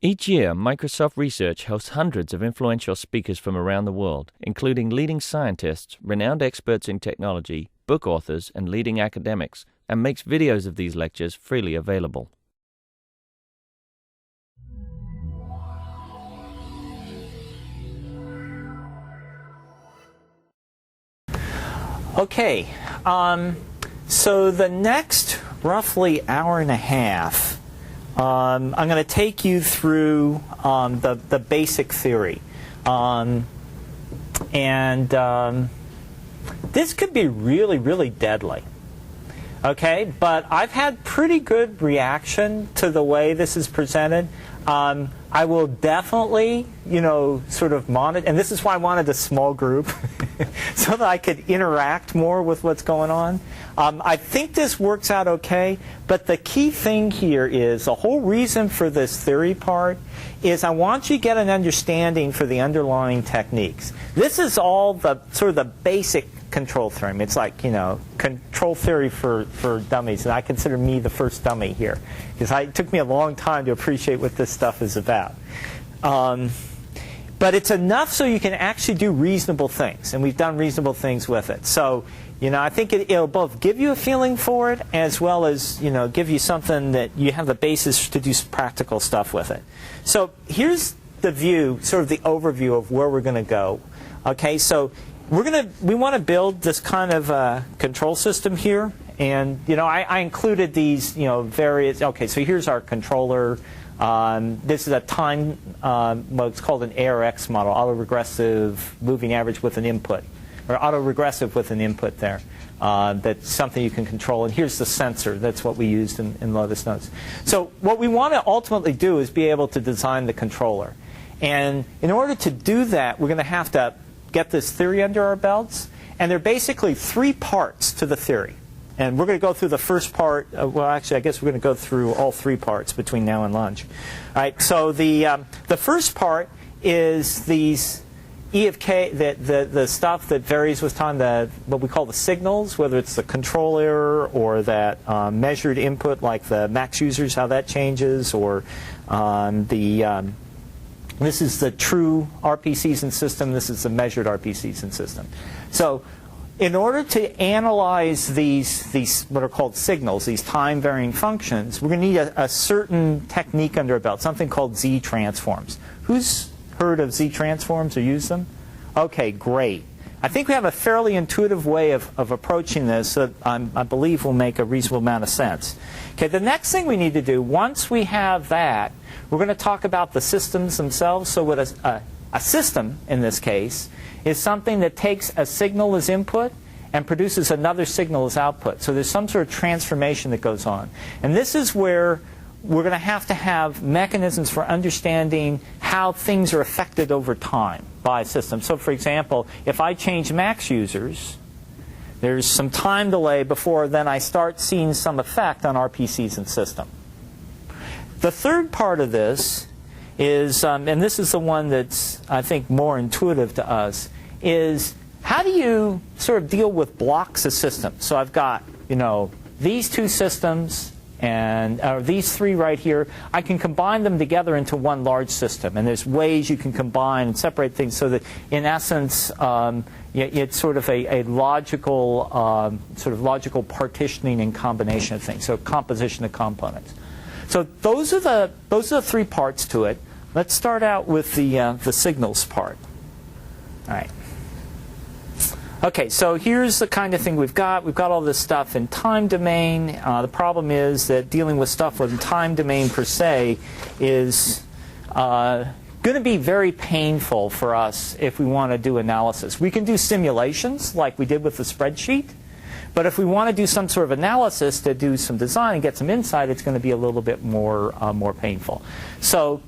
Each year, Microsoft Research hosts hundreds of influential speakers from around the world, including leading scientists, renowned experts in technology, book authors, and leading academics, and makes videos of these lectures freely available. Okay, so the next roughly hour and a half, I'm going to take you through the basic theory. This could be really, really deadly. Okay, but I've had pretty good reaction to the way this is presented. I will definitely, sort of monitor, and this is why I wanted a small group, so that I could interact more with what's going on. I think this works out okay, but the key thing here is, the whole reason for this theory part is I want you to get an understanding for the underlying techniques. This is all the sort of the basic control theory. It's like, control theory for dummies, and I consider me the first dummy here, because it took me a long time to appreciate what this stuff is about. But it's enough so you can actually do reasonable things, and we've done reasonable things with it. So, I think it'll both give you a feeling for it, as well as, give you something that you have the basis to do some practical stuff with it. So here's the view, sort of the overview of where we're going to go. Okay, so we want to build this kind of control system here, and I included these various. Okay, so here's our controller. This is a time, what's called an ARX model, autoregressive moving average with an input, or autoregressive with an input there. That's something you can control. And here's the sensor. That's what we used in Lotus Notes. So what we want to ultimately do is be able to design the controller. And in order to do that, we're going to have to get this theory under our belts. And there are basically three parts to the theory. And we're going to go through the first part. Well, actually, I guess we're going to go through all three parts between now and lunch. All right. So the first part is these E of k, the stuff that varies with time, what we call the signals, whether it's the control error or that measured input, like the max users, how that changes, or this is the true RP season system. This is the measured RP season system. So in order to analyze these what are called signals, these time-varying functions, we're going to need a certain technique under our belt, something called Z-transforms. Who's heard of Z-transforms or used them? Okay, great. I think we have a fairly intuitive way of approaching this that I believe will make a reasonable amount of sense. Okay, the next thing we need to do, once we have that, we're going to talk about the systems themselves. So what a system, in this case, is something that takes a signal as input and produces another signal as output. So there's some sort of transformation that goes on. And this is where we're going to have mechanisms for understanding how things are affected over time by a system. So for example, if I change max users, there's some time delay before then I start seeing some effect on RP season system. The third part of this is, and this is the one that's, I think, more intuitive to us, is how do you sort of deal with blocks of systems? So I've got, these two systems, and these three right here. I can combine them together into one large system. And there's ways you can combine and separate things so that, in essence, it's sort of a logical, logical partitioning and combination of things. So composition of components. So those are the three parts to it. Let's start out with the signals part. All right. Okay, so here's the kind of thing we've got. We've got all this stuff in time domain. The problem is that dealing with stuff in time domain per se is going to be very painful for us if we want to do analysis. We can do simulations like we did with the spreadsheet. But if we want to do some sort of analysis to do some design and get some insight, it's going to be a little bit more painful. So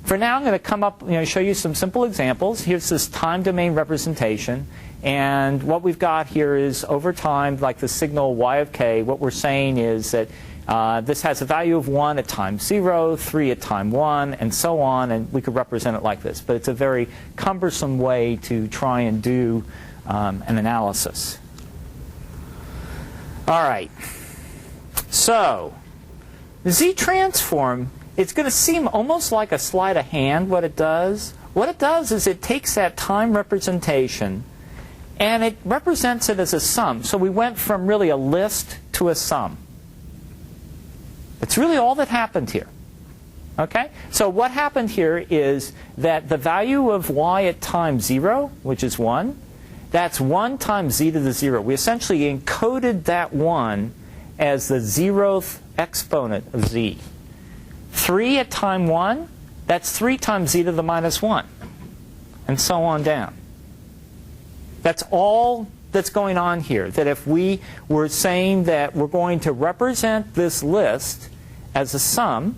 for now, I'm going to come up, show you some simple examples. Here's this time domain representation. And what we've got here is, over time, like the signal y of k, what we're saying is that this has a value of 1 at time 0, 3 at time 1, and so on. And we could represent it like this. But it's a very cumbersome way to try and do an analysis. All right. So the Z-transform it's going to seem almost like a sleight of hand what it does. What it does is it takes that time representation and it represents it as a sum. So we went from really a list to a sum. It's really all that happened here. Okay? So what happened here is that the value of y at time 0, which is 1, that's 1 times z to the 0. We essentially encoded that 1 as the 0th exponent of z. 3 at time 1, that's 3 times z to the minus 1, and so on down. That's all that's going on here. That if we were saying that we're going to represent this list as a sum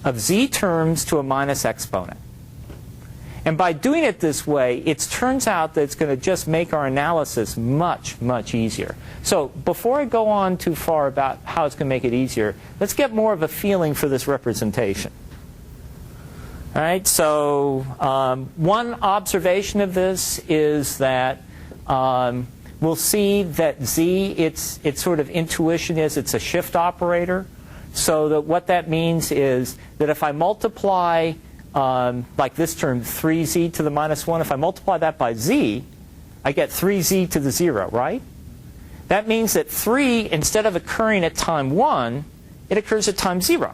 of z terms to a minus exponent. And by doing it this way, it turns out that it's going to just make our analysis much, much easier. So before I go on too far about how it's going to make it easier, let's get more of a feeling for this representation. All right, so one observation of this is that we'll see that z, its sort of intuition is it's a shift operator. So that what that means is that if I multiply like this term, 3z to the minus 1, if I multiply that by z, I get 3z to the 0, right? That means that 3, instead of occurring at time 1, it occurs at time 0.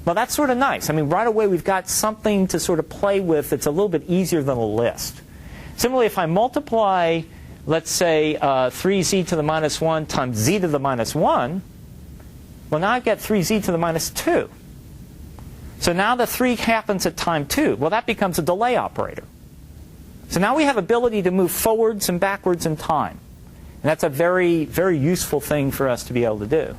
Well, that's sort of nice. I mean, right away we've got something to sort of play with that's a little bit easier than a list. Similarly, if I multiply, let's say, 3z to the minus 1 times z to the minus 1, well, now I get 3z to the minus 2. So now the 3 happens at time 2. Well, that becomes a delay operator. So now we have ability to move forwards and backwards in time. And that's a very, very useful thing for us to be able to do.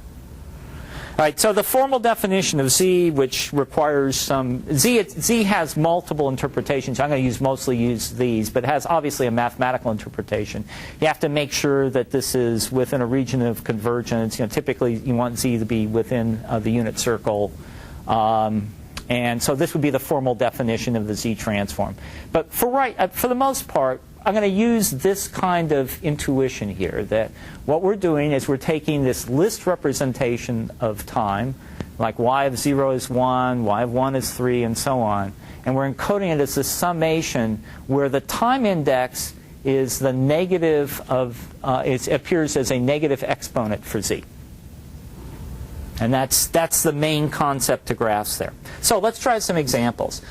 All right, so the formal definition of z, which requires some z has multiple interpretations. I'm going to mostly use these, but it has obviously a mathematical interpretation. You have to make sure that this is within a region of convergence. You know, typically you want z to be within the unit circle. And so this would be the formal definition of the z transform. But for the most part, I'm going to use this kind of intuition here, that what we're doing is we're taking this list representation of time, like y of 0 is 1, y of 1 is 3, and so on, and we're encoding it as a summation where the time index is the negative of, it appears as a negative exponent for z. And that's the main concept to grasp there. So let's try some examples.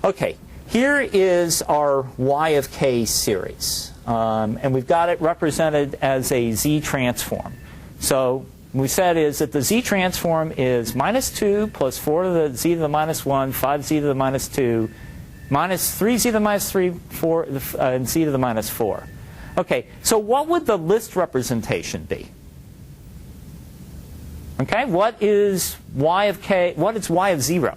Okay. Here is our y of k series, and we've got it represented as a z transform. So what we said is that the z transform is minus 2 plus 4 to the z to the minus 1, 5z to the minus 2, minus 3z to the minus 3, 4, and z to the minus 4. Okay, so what would the list representation be? Okay, what is y of k? What is y of 0?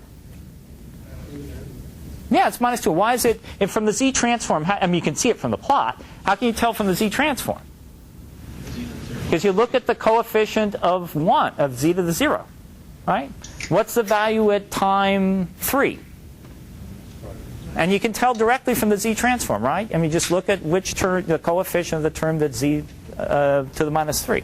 Yeah, it's minus 2. Why is it? And from the z transform, I mean, you can see it from the plot. How can you tell from the z transform? Because you look at the coefficient of 1, of z to the 0. Right? What's the value at time 3? And you can tell directly from the z transform, right? I mean, just look at which term, the coefficient of the term that's z to the minus 3.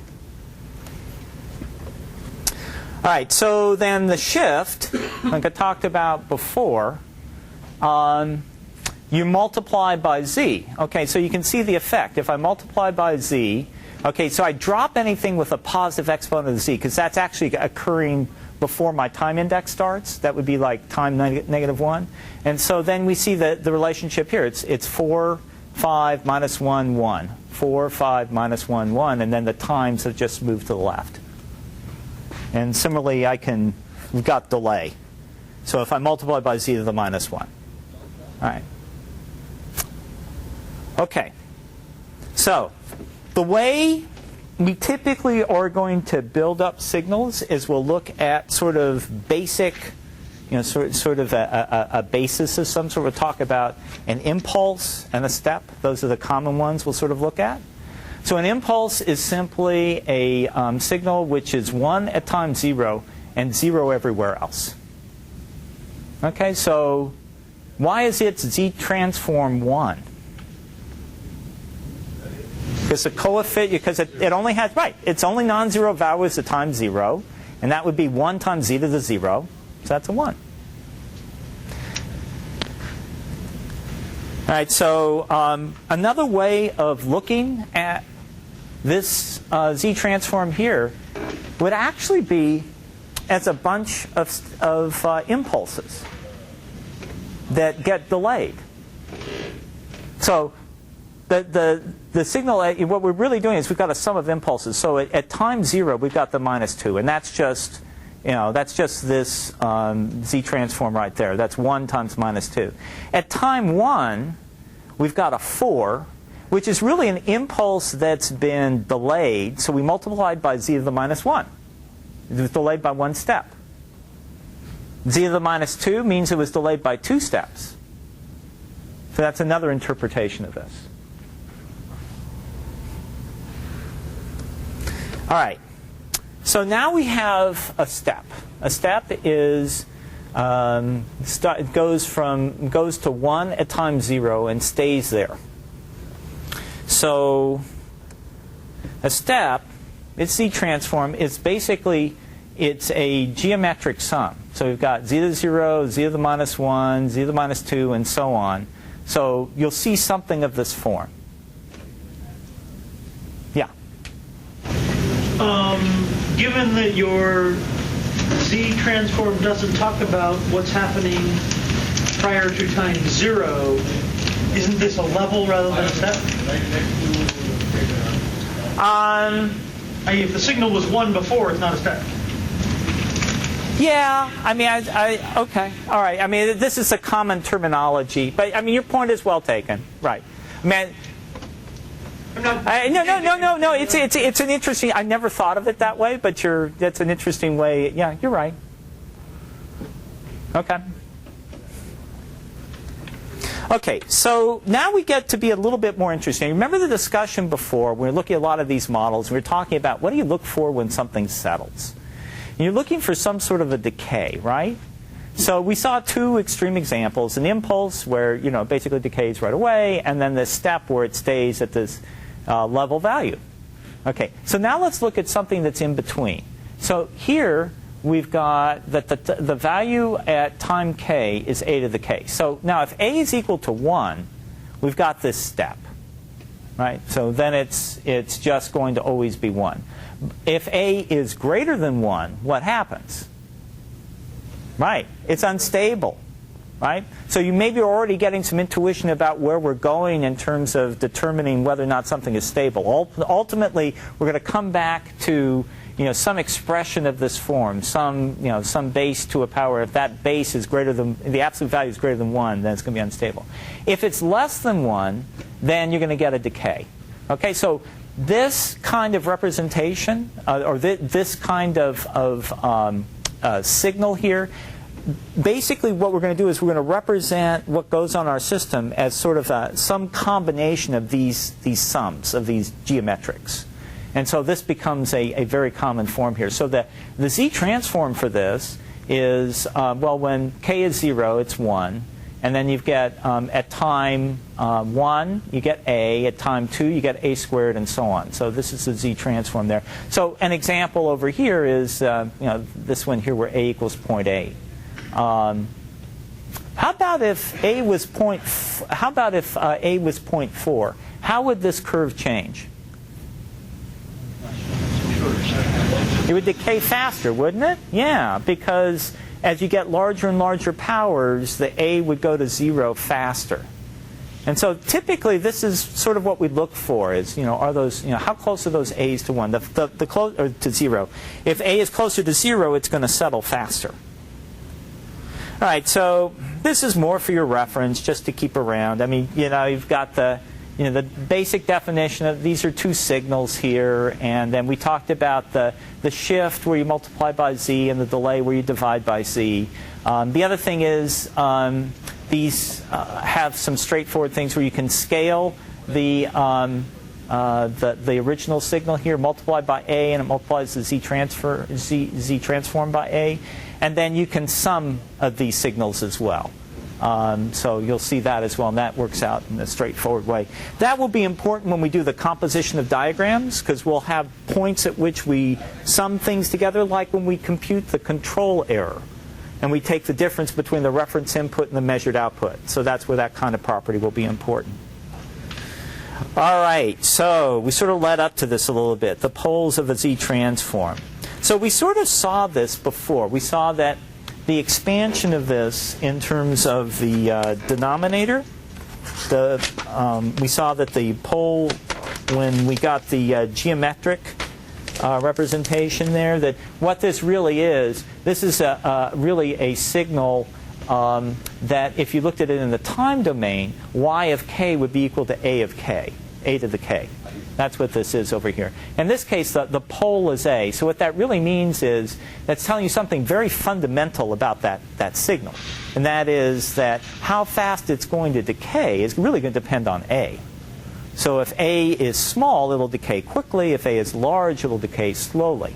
All right, so then the shift, like I talked about before, you multiply by z. Okay, so you can see the effect. If I multiply by z, okay, so I drop anything with a positive exponent of z, because that's actually occurring before my time index starts. That would be like time negative 1. And so then we see the relationship here. It's 4, 5, minus 1, 1. 4, 5, minus 1, 1. And then the times have just moved to the left. And similarly, we've got delay. So if I multiply by z to the minus 1. All right. Okay. So the way we typically are going to build up signals is we'll look at sort of basic, sort of a basis of some sort. We'll talk about an impulse and a step. Those are the common ones we'll sort of look at. So an impulse is simply a signal which is 1 at time 0 and 0 everywhere else. Okay, so why is its z transform 1? Because the coefficient, because it only has, right, it's only non-zero values at time 0. And that would be 1 times z to the 0. So that's a 1. All right, so another way of looking at this z transform here would actually be as a bunch of impulses that get delayed. So the signal, what we're really doing is we've got a sum of impulses. So at time 0, we've got the -2, and that's just this z transform right there. That's 1 times -2. At time 1, we've got a 4, which is really an impulse that's been delayed. So we multiplied by z to the -1. It was delayed by 1 step. Z to the -2 means it was delayed by 2 steps. So that's another interpretation of this. All right. So now we have a step. A step is it goes to 1 at time 0 and stays there. So a step, its z transform, is basically it's a geometric sum. So we've got z to the 0, z to the -1, z to the -2, and so on. So you'll see something of this form. Yeah. Given that your z transform doesn't talk about what's happening prior to time 0, isn't this a level rather than a step? If the signal was 1 before, it's not a step. Yeah, I mean, okay, all right. I mean, this is a common terminology, but I mean, your point is well taken, right? I mean, no. It's an interesting. I never thought of it that way, but that's an interesting way. Yeah, you're right. Okay. Okay, so now we get to be a little bit more interesting. Remember the discussion before? We were looking at a lot of these models. We were talking about what do you look for when something settles? And you're looking for some sort of a decay, right? So we saw 2 extreme examples: an impulse where basically decays right away, and then this step where it stays at this level value. Okay, so now let's look at something that's in between. So here we've got that the value at time k is a to the k. So now if a is equal to 1, we've got this step, right? So then it's just going to always be 1. If a is greater than 1, what happens? Right, it's unstable, right? So you maybe are already getting some intuition about where we're going in terms of determining whether or not something is stable. Ultimately, we're going to come back to some expression of this form, some base to a power. If that base is greater than, the absolute value is greater than 1, then it's going to be unstable. If it's less than 1, then you're going to get a decay. Okay, so this kind of representation, or this kind of signal here, basically what we're going to do is we're going to represent what goes on our system as sort of some combination of these sums, of these geometrics. And so this becomes a very common form here. So the z transform for this is, when k is 0, it's 1. And then you get, at time 1, you get a. At time 2, you get a squared, and so on. So this is the z transform there. So an example over here is this one here where a equals 0.8. How about if a was 0.4? How would this curve change? It would decay faster, wouldn't it? Yeah, because as you get larger and larger powers, the a would go to 0 faster. And so typically this is sort of what we look for is, are those, how close are those a's to 1? The close, or to 0. If a is closer to 0, it's going to settle faster. All right, so this is more for your reference, just to keep around. I mean, you've got the basic definition of these are 2 signals here, and then we talked about the shift where you multiply by z and the delay where you divide by z. The other thing is these have some straightforward things where you can scale the original signal here, multiplied by a, and it multiplies the z transform by a, and then you can sum these signals as well. So you'll see that as well, and that works out in a straightforward way. That will be important when we do the composition of diagrams, because we'll have points at which we sum things together, like when we compute the control error. And we take the difference between the reference input and the measured output. So that's where that kind of property will be important. All right, so we sort of led up to this a little bit, the poles of a Z-transform. So we sort of saw this before. We saw that the expansion of this in terms of the denominator, we saw that the pole, when we got the geometric representation there, that what this really is, this is really a signal that if you looked at it in the time domain, y of k would be equal to a of k, a to the k. That's what this is over here. In this case, the pole is a. So what that really means is that's telling you something very fundamental about that signal. And that is that how fast it's going to decay is really going to depend on a. So if a is small, it'll decay quickly. If a is large, it'll decay slowly.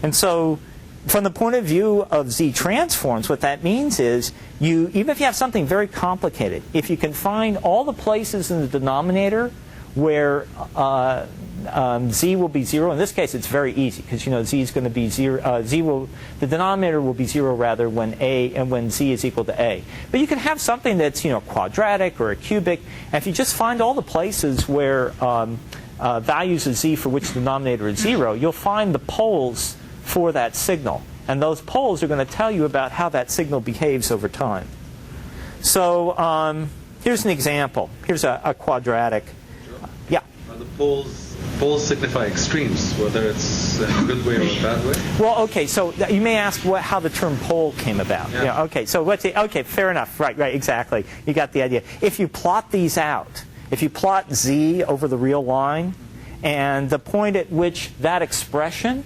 And so from the point of view of Z-transforms, what that means is even if you have something very complicated, if you can find all the places in the denominator where z will be 0. In this case, it's very easy because z is going to be 0. The denominator will be 0 rather when z is equal to a. But you can have something that's quadratic or a cubic, and if you just find all the places where values of z for which the denominator is 0, you'll find the poles for that signal, and those poles are going to tell you about how that signal behaves over time. So here's an example. Here's a quadratic. The poles signify extremes, whether it's in a good way or a bad way. Well, okay. So you may ask how the term pole came about. Yeah. Okay. So okay. Fair enough. Right. Exactly. You got the idea. If you plot these out, if you plot z over the real line, and the point at which that expression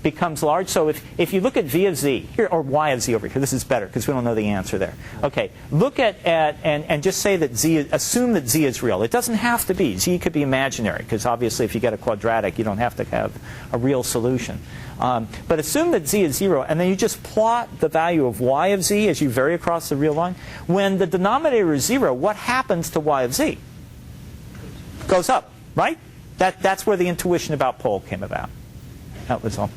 becomes large. So if you look at v of z here, or y of z over here, this is better because we don't know the answer there. Okay, look at and just say that assume that z is real. It doesn't have to be. Z could be imaginary because obviously if you get a quadratic, you don't have to have a real solution. But assume that z is 0, and then you just plot the value of y of z as you vary across the real line. When the denominator is 0, what happens to y of z? Goes up, right? That's where the intuition about pole came about. That was all.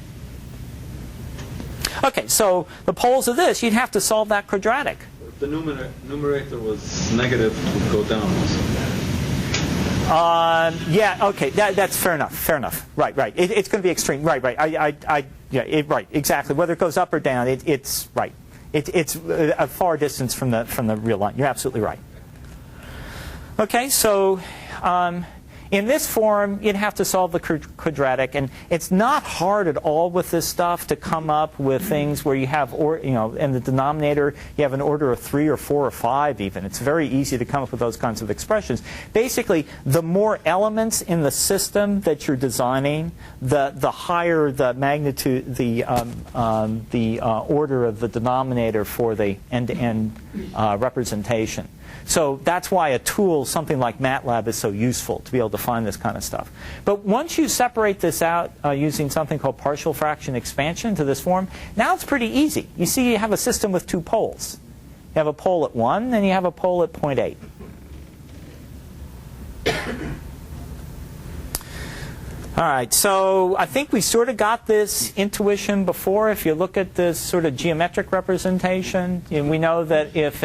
Okay, so the poles of this, you'd have to solve that quadratic. If the numerator was negative, it would go down also. Yeah, okay, that's fair enough. Fair enough. Right. It's going to be extreme. Right. Right, exactly. Whether it goes up or down, it's right. It's a far distance from the real line. You're absolutely right. Okay, so in this form, you'd have to solve the quadratic, and it's not hard at all with this stuff to come up with things where you have, in the denominator, you have an order of 3 or 4 or 5 even. It's very easy to come up with those kinds of expressions. Basically, the more elements in the system that you're designing, the higher the magnitude, the order of the denominator for the end-to-end representation. So that's why a tool, something like MATLAB, is so useful to be able to find this kind of stuff. But once you separate this out using something called partial fraction expansion to this form, now it's pretty easy. You see you have a system with 2 poles. You have a pole at 1, and you have a pole at 0.8. All right, so I think we sort of got this intuition before. If you look at this sort of geometric representation, we know that if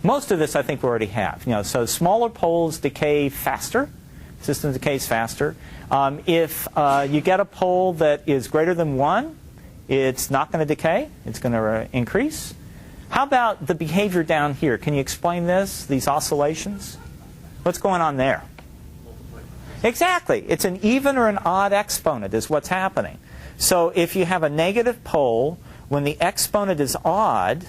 most of this I think we already have. So smaller poles decay faster. System decays faster. If you get a pole that is greater than 1, it's not going to decay. It's going to increase. How about the behavior down here? Can you explain this, these oscillations? What's going on there? Exactly. It's an even or an odd exponent is what's happening. So if you have a negative pole, when the exponent is odd,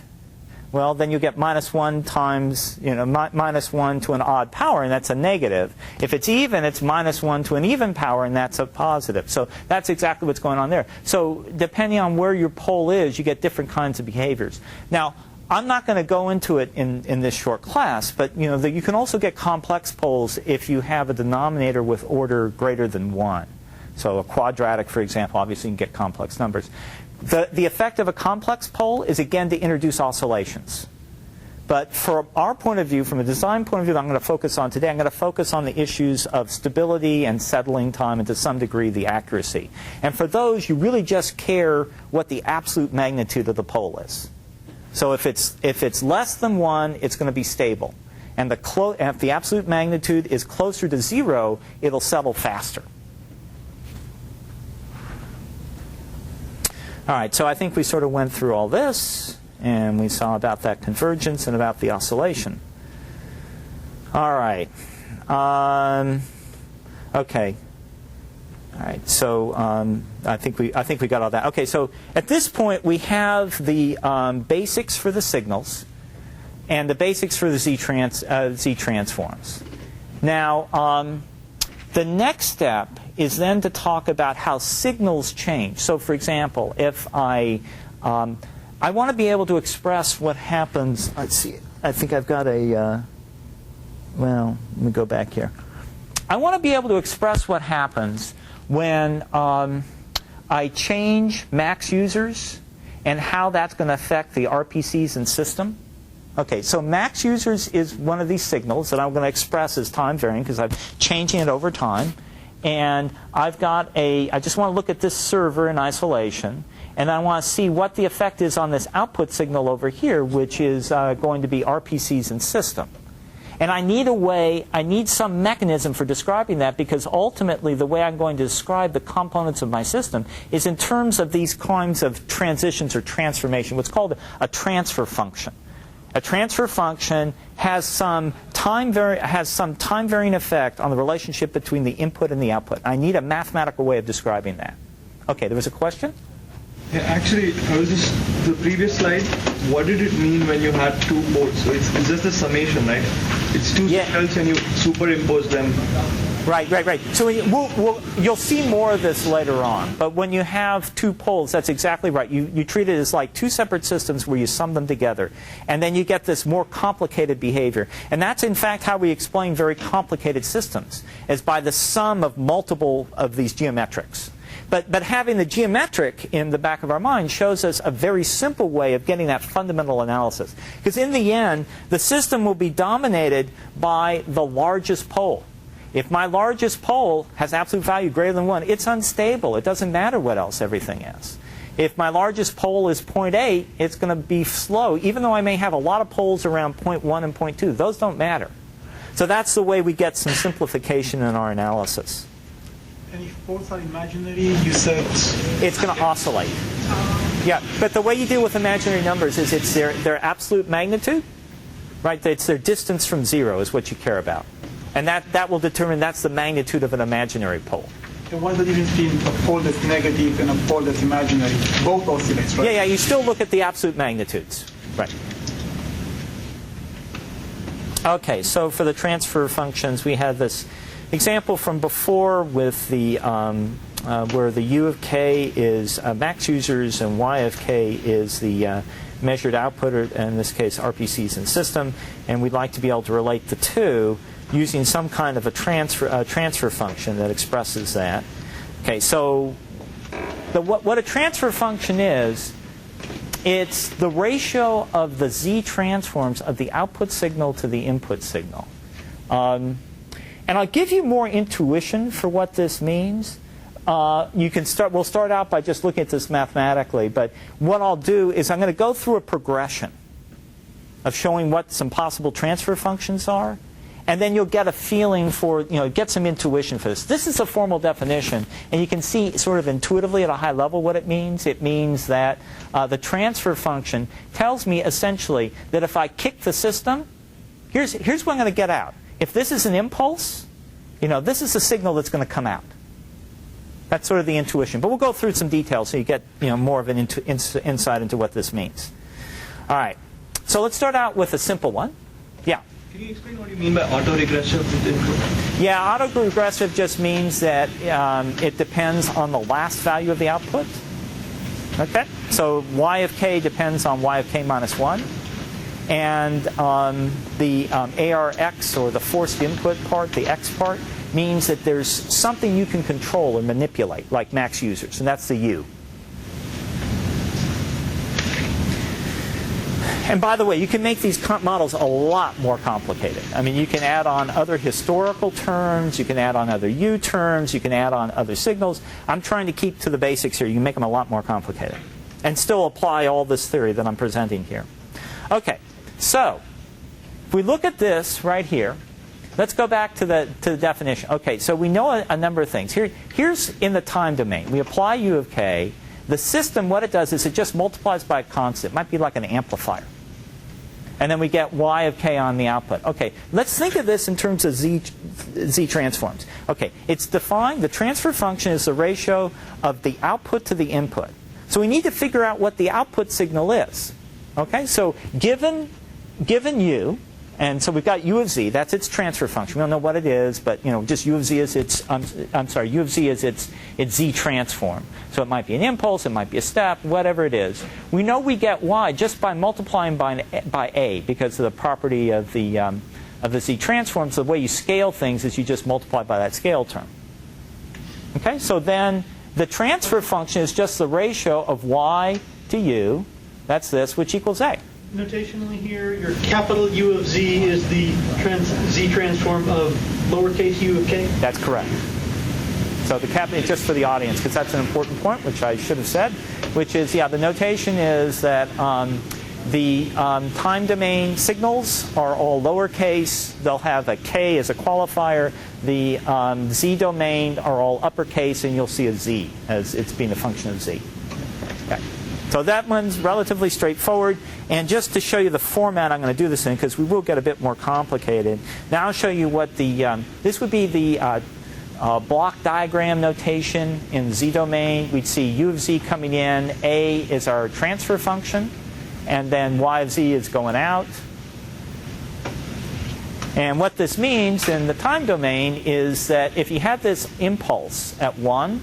well, then you get -1 times, -1 to an odd power, and that's a negative. If it's even, it's -1 to an even power, and that's a positive. So that's exactly what's going on there. So depending on where your pole is, you get different kinds of behaviors. Now, I'm not going to go into it in this short class, but you can also get complex poles if you have a denominator with order greater than 1. So a quadratic, for example, obviously you can get complex numbers. The effect of a complex pole is, again, to introduce oscillations. But from our point of view, from a design point of view that I'm going to focus on today, I'm going to focus on the issues of stability and settling time and to some degree the accuracy. And for those, you really just care what the absolute magnitude of the pole is. So if it's less than 1, it's going to be stable. And if the absolute magnitude is closer to 0, it'll settle faster. All right, so I think we sort of went through all this, and we saw about that convergence and about the oscillation. All right. Okay. All right. So I think we got all that. Okay. So at this point, we have the basics for the signals and the basics for the Z transforms. Now, the next step is then to talk about how signals change. So, for example, if I want to be able to express what happens. Let's see. I think I've got a. Well, let me go back here. I want to be able to express what happens when I change max users and how that's going to affect the RPCs and system. Okay, so max users is one of these signals that I'm going to express as time varying because I'm changing it over time. And I just want to look at this server in isolation. And I want to see what the effect is on this output signal over here, which is going to be RPCs and system. And I need some mechanism for describing that, because ultimately the way I'm going to describe the components of my system is in terms of these kinds of transitions or transformation, what's called a transfer function. A transfer function has some time varying effect on the relationship between the input and the output. I need a mathematical way of describing that. Okay, there was a question? Yeah, actually, the previous slide, what did it mean when you had 2 poles? So it's just a summation, right? It's 2 signals and you superimpose them. Right. So you'll see more of this later on. But when you have 2 poles, that's exactly right. You treat it as like 2 separate systems where you sum them together. And then you get this more complicated behavior. And that's, in fact, how we explain very complicated systems, is by the sum of multiple of these geometrics. But having the geometric in the back of our mind shows us a very simple way of getting that fundamental analysis. Because in the end, the system will be dominated by the largest pole. If my largest pole has absolute value greater than 1, it's unstable. It doesn't matter what else everything is. If my largest pole is 0.8, it's going to be slow, even though I may have a lot of poles around 0.1 and 0.2. Those don't matter. So that's the way we get some simplification in our analysis. And if poles are imaginary, you said it's going to oscillate. Yeah, but the way you deal with imaginary numbers is it's their absolute magnitude, right? It's their distance from 0 is what you care about. And that will determine that's the magnitude of an imaginary pole. And what's the difference between a pole that's negative and a pole that's imaginary? Both oscillates, right? Yeah, you still look at the absolute magnitudes. Right. Okay, so for the transfer functions, we have this example from before with the where the U of k is max users and Y of k is the measured output, or in this case RPCs and system, and we'd like to be able to relate the two using some kind of a transfer function that expresses that. Okay, so what a transfer function is, it's the ratio of the Z transforms of the output signal to the input signal. And I'll give you more intuition for what this means. We'll start out by just looking at this mathematically, but what I'll do is I'm going to go through a progression of showing what some possible transfer functions are, and then you'll get a feeling for, get some intuition for this. This is a formal definition, and you can see sort of intuitively at a high level what it means. It means that the transfer function tells me essentially that if I kick the system, here's what I'm going to get out. If this is an impulse, this is a signal that's going to come out. That's sort of the intuition. But we'll go through some details so you get more of an insight into what this means. All right. So let's start out with a simple one. Yeah? Can you explain what you mean by autoregressive input? Yeah, autoregressive just means that it depends on the last value of the output. Okay? So Y of k depends on Y of k minus 1. And the ARX, or the forced input part, the X part, means that there's something you can control or manipulate, like max users, and that's the U. And by the way, you can make these models a lot more complicated. I mean, you can add on other historical terms, you can add on other U terms, you can add on other signals. I'm trying to keep to the basics here. You can make them a lot more complicated and still apply all this theory that I'm presenting here. Okay, so if we look at this right here, let's go back to the definition. Okay, so we know a number of things. Here's in the time domain. We apply U of k. The system, what it does is it just multiplies by a constant. It might be like an amplifier. And then we get y of k on the output. Okay, let's think of this in terms of z transforms. Okay, it's defined, the transfer function is the ratio of the output to the input. So we need to figure out what the output signal is. Okay, so given u, and so we've got u of z, that's its transfer function. We don't know what it is, but just u of z is its u of z is its z transform. So it might be an impulse, it might be a step, whatever it is. We know we get y just by multiplying by a because of the property of the z transform. So the way you scale things is you just multiply by that scale term. Okay, so then the transfer function is just the ratio of y to u, that's this, which equals a. Notationally here, your capital U of z is the z transform of lowercase u of k? That's correct. So the capital, just for the audience, because that's an important point, which I should have said, which is, the notation is that the time domain signals are all lowercase. They'll have a k as a qualifier. The z domain are all uppercase, and you'll see a z as it's being a function of z. Okay. So that one's relatively straightforward. And just to show you the format I'm going to do this in, because we will get a bit more complicated, now I'll show you what this would be the block diagram notation in z domain. We'd see u of z coming in, a is our transfer function, and then y of z is going out. And what this means in the time domain is that if you had this impulse at 1,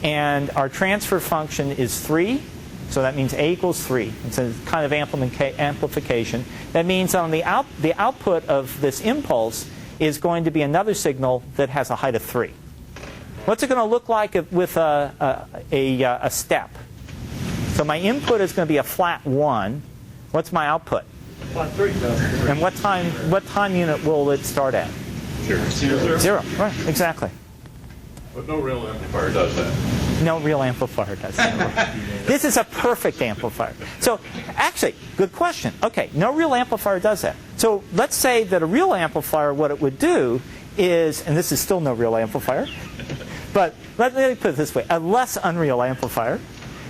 and our transfer function is 3, so that means a equals 3. It's a kind of amplification. That means on the output of this impulse is going to be another signal that has a height of 3. What's it going to look like with a step? So my input is going to be a flat 1. What's my output? Flat 3. And what time unit will it start at? 0. 0. Right, exactly. But no real amplifier does that. No real amplifier does that. This is a perfect amplifier. So actually, good question. Okay, no real amplifier does that. So let's say that a real amplifier, what it would do is, and this is still no real amplifier, but let me put it this way, a less unreal amplifier.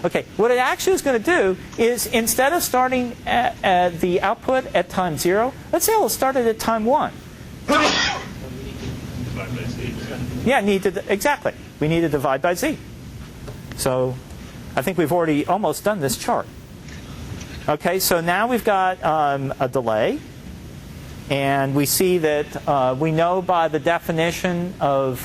Okay, what it actually is going to do is instead of starting at the output at time 0, let's say it'll start it at time 1. Yeah, exactly. We need to divide by z. So I think we've already almost done this chart. Okay, so now we've got a delay. And we see that we know by the definition of,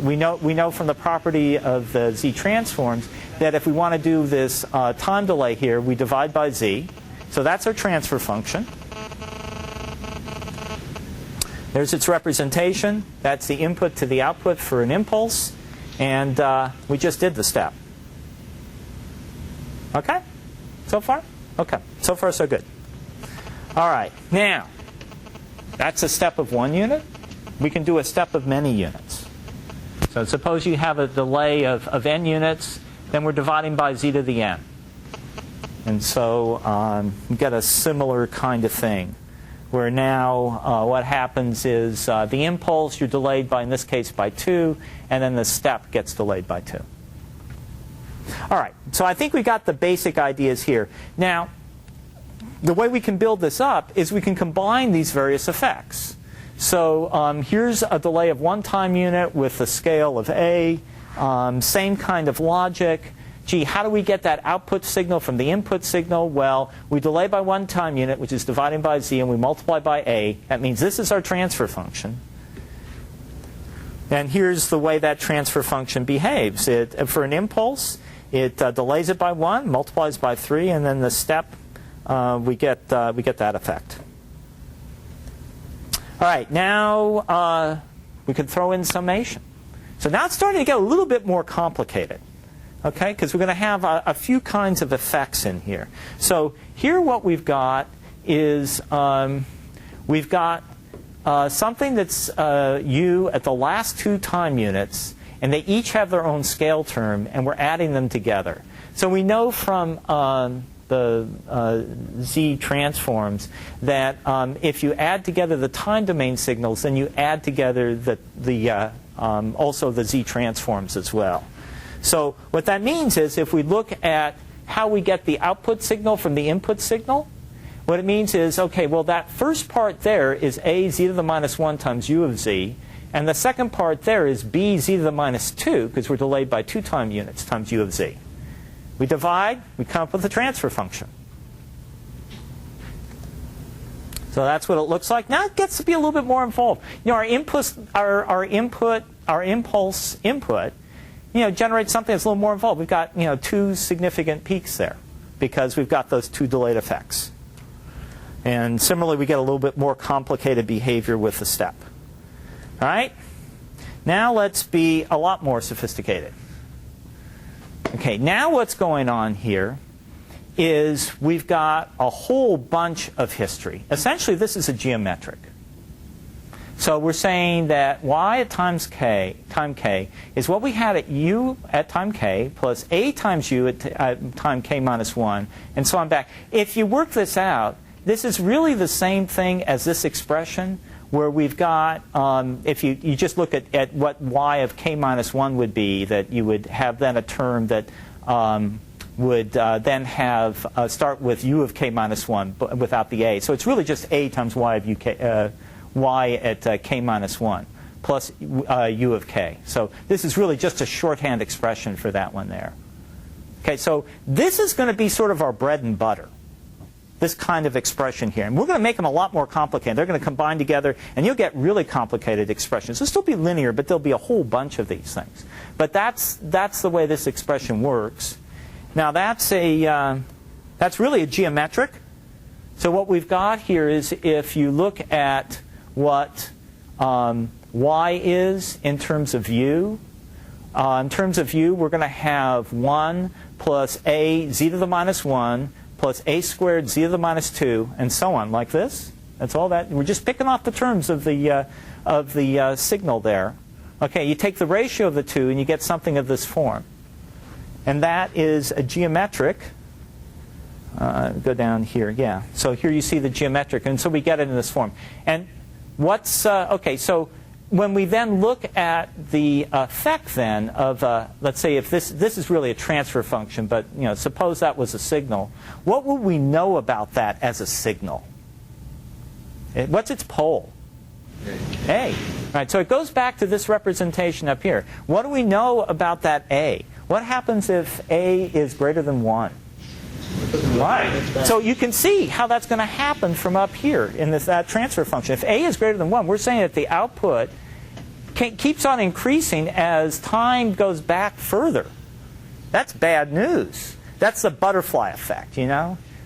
we know from the property of the z transforms that if we want to do this time delay here, we divide by z. So that's our transfer function. There's its representation. That's the input to the output for an impulse. And we just did the step. Okay? So far? Okay. So far, so good. All right. Now, that's a step of 1 unit. We can do a step of many units. So suppose you have a delay of n units. Then we're dividing by z to the n. And so you get a similar kind of thing, where now what happens is the impulse, you're delayed by, in this case, by 2, and then the step gets delayed by 2. All right, so I think we got the basic ideas here. Now, the way we can build this up is we can combine these various effects. So here's a delay of 1 time unit with a scale of a, same kind of logic. Gee, how do we get that output signal from the input signal? Well, we delay by 1 time unit, which is dividing by z, and we multiply by a. That means this is our transfer function. And here's the way that transfer function behaves. For an impulse, it delays it by 1, multiplies by 3, and then the step, we get that effect. All right, now we can throw in summation. So now it's starting to get a little bit more complicated. Okay, because we're going to have a few kinds of effects in here. So here what we've got is we've got something that's u at the last 2 time units, and they each have their own scale term, and we're adding them together. So we know from the Z transforms that if you add together the time domain signals, then you add together also the Z transforms as well. So what that means is if we look at how we get the output signal from the input signal, what it means is, okay, well, that first part there is a z to the minus 1 times u of z, and the second part there is b z to the minus 2, because we're delayed by 2 time units, times u of z. We divide, we come up with a transfer function. So that's what it looks like. Now it gets to be a little bit more involved. You know, our impulse input, generates something that's a little more involved. We've got, 2 significant peaks there because we've got those 2 delayed effects. And similarly, we get a little bit more complicated behavior with the step. All right? Now let's be a lot more sophisticated. Okay, now what's going on here is we've got a whole bunch of history. Essentially, this is a geometric. So we're saying that y at time k is what we had at u at time k plus a times u at time k minus 1, and so on back. If you work this out, this is really the same thing as this expression where we've got, if you just look at what y of k minus 1 would be, that you would have then a term that would then have start with u of k minus 1 but without the a. So it's really just a times y of y at k minus 1 plus u of k. So this is really just a shorthand expression for that one there. Okay, so this is going to be sort of our bread and butter, this kind of expression here. And we're going to make them a lot more complicated. They're going to combine together, and you'll get really complicated expressions. They'll still be linear, but there'll be a whole bunch of these things. But that's the way this expression works. Now that's really a geometric. So what we've got here is if you look at what y is in terms of u, we're going to have 1 plus a z to the minus 1 plus a squared z to the minus 2, and so on, like this. That's all that. We're just picking off the terms of the signal there. Okay, you take the ratio of the 2, and you get something of this form. And that is a geometric. Go down here, yeah. So here you see the geometric, and so we get it in this form. And what's okay? So when we then look at the effect then of, let's say, if this is really a transfer function, but suppose that was a signal, what would we know about that as a signal? What's its pole? A. All right. So it goes back to this representation up here. What do we know about that A? What happens if A is greater than 1? Right. So you can see how that's going to happen from up here in that transfer function. If A is greater than 1, we're saying that the output keeps on increasing as time goes back further. That's bad news. That's the butterfly effect,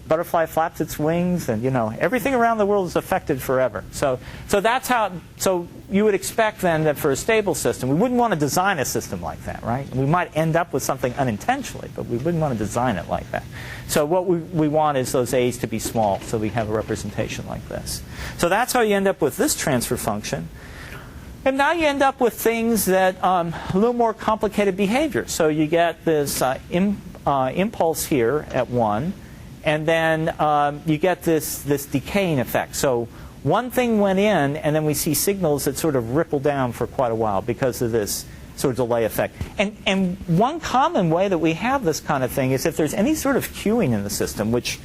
Butterfly flaps its wings, and everything around the world is affected forever. So that's how. So you would expect then that for a stable system, we wouldn't want to design a system like that, right? We might end up with something unintentionally, but we wouldn't want to design it like that. So what we want is those a's to be small, so we have a representation like this. So that's how you end up with this transfer function. And now you end up with things that a little more complicated behavior. So you get this impulse here at 1. And then you get this decaying effect. So one thing went in, and then we see signals that sort of ripple down for quite a while because of this sort of delay effect. And one common way that we have this kind of thing is if there's any sort of queuing in the system, which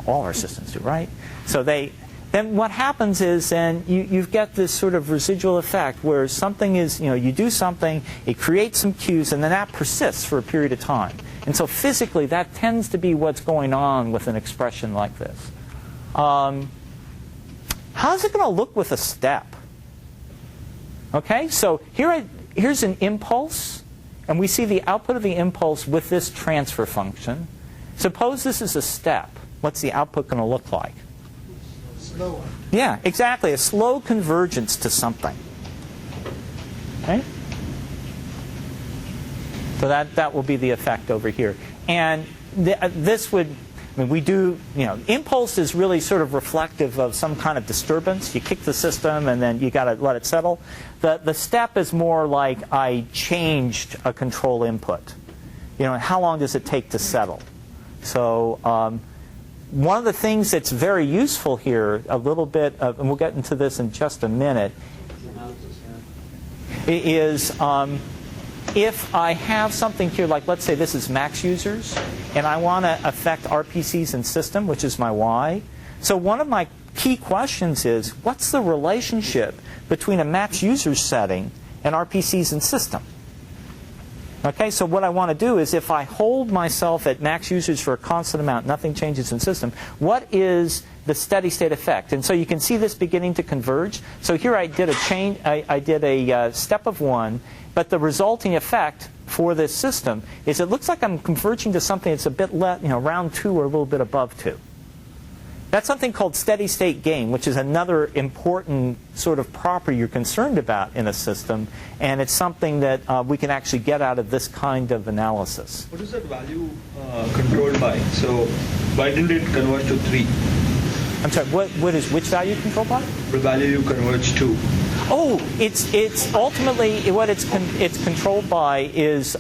all our systems do, right? So then what happens is then you get this sort of residual effect where something is, you do something, it creates some queues, and then that persists for a period of time. And so physically, that tends to be what's going on with an expression like this. How's it going to look with a step? Okay, so here's an impulse, and we see the output of the impulse with this transfer function. Suppose this is a step. What's the output going to look like? Slower. Yeah, exactly. A slow convergence to something. Okay? So that will be the effect over here. And this would, I mean, we do, impulse is really sort of reflective of some kind of disturbance. You kick the system and then you got to let it settle. The step is more like I changed a control input. How long does it take to settle? So one of the things that's very useful here, a little bit of, and we'll get into this in just a minute, is if I have something here, like let's say this is max users, and I want to affect RPCs in system, which is my Y. So one of my key questions is, what's the relationship between a max users setting and RPCs in system? Okay, so what I want to do is if I hold myself at max users for a constant amount, nothing changes in system, what is the steady state effect? And so you can see this beginning to converge. So here I did a change, I did a step of 1, but the resulting effect for this system is it looks like I'm converging to something that's a bit around 2 or a little bit above 2. That's something called steady state gain, which is another important sort of property you're concerned about in a system, and it's something that we can actually get out of this kind of analysis. What is that value controlled by? So why didn't it converge to 3? I'm sorry, what is which value controlled by? The value you converge to. Oh, it's ultimately what it's controlled by is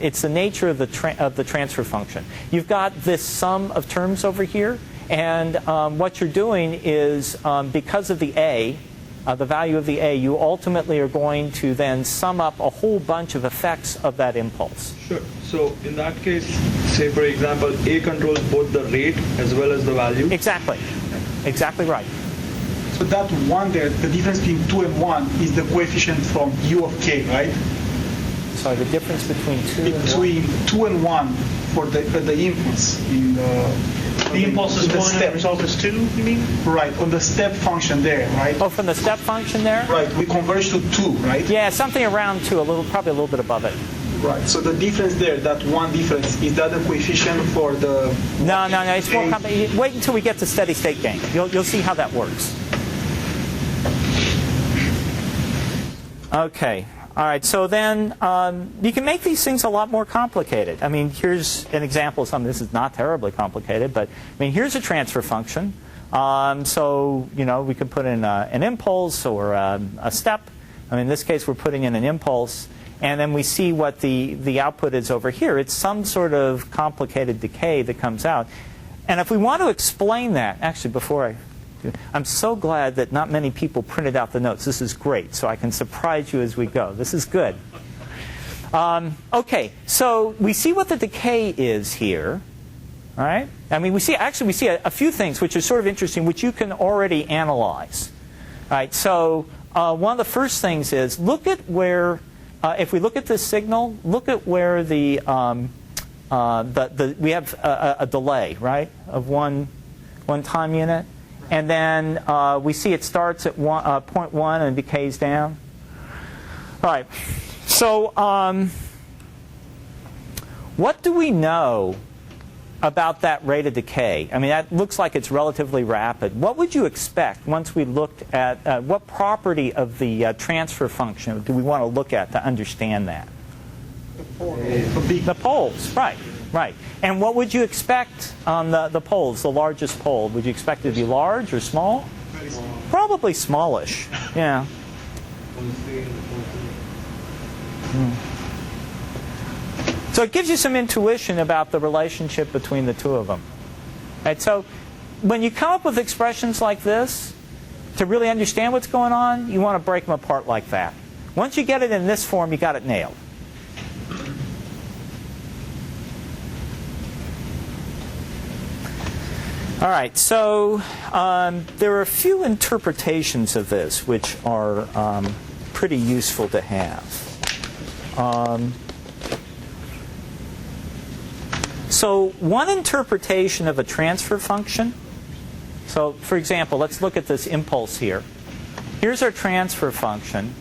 it's the nature of the transfer function. You've got this sum of terms over here. And what you're doing is, because of the A, the value of the A, you ultimately are going to then sum up a whole bunch of effects of that impulse. Sure. So in that case, say for example, A controls both the rate as well as the value? Exactly. Exactly right. So that 1 there, the difference between 2 and 1 is the coefficient from U of K, right? Sorry, the difference between 2 and 1? Between 2 and 1 for the impulse in the impulse is 1 and the result is 2, you mean? Right, on the step function there, right? Oh, from the step function there? Right, we converge to 2, right? Yeah, something around 2, probably a little bit above it. Right, so the difference there, that 1 difference, is that the coefficient for the... No, it's more complicated. Wait until we get to steady state gain. You'll see how that works. Okay. All right, so then you can make these things a lot more complicated. I mean, here's an example of something. This is not terribly complicated, but I mean, here's a transfer function. So, we could put in an impulse or a step. I mean, in this case, we're putting in an impulse, and then we see what the output is over here. It's some sort of complicated decay that comes out. And if we want to explain that, actually, I'm so glad that not many people printed out the notes. This is great, so I can surprise you as we go. This is good. Okay, so we see what the decay is here. All right? I mean, we see a few things which are sort of interesting, which you can already analyze. All right, so one of the first things is look at where, if we look at this signal, look at where we have a delay, right, of one time unit. And then we see it starts at 0.1 and decays down. All right. So what do we know about that rate of decay? I mean, that looks like it's relatively rapid. What would you expect once we looked at what property of the transfer function do we want to look at to understand that? The poles, right. Right. And what would you expect on the poles, the largest pole? Would you expect it to be large or small? Very small. Probably smallish. Yeah. So it gives you some intuition about the relationship between the two of them. Right? So when you come up with expressions like this, to really understand what's going on, you want to break them apart like that. Once you get it in this form, you got it nailed. All right, so there are a few interpretations of this which are pretty useful to have. So one interpretation of a transfer function, so for example, let's look at this impulse here. Here's our transfer function.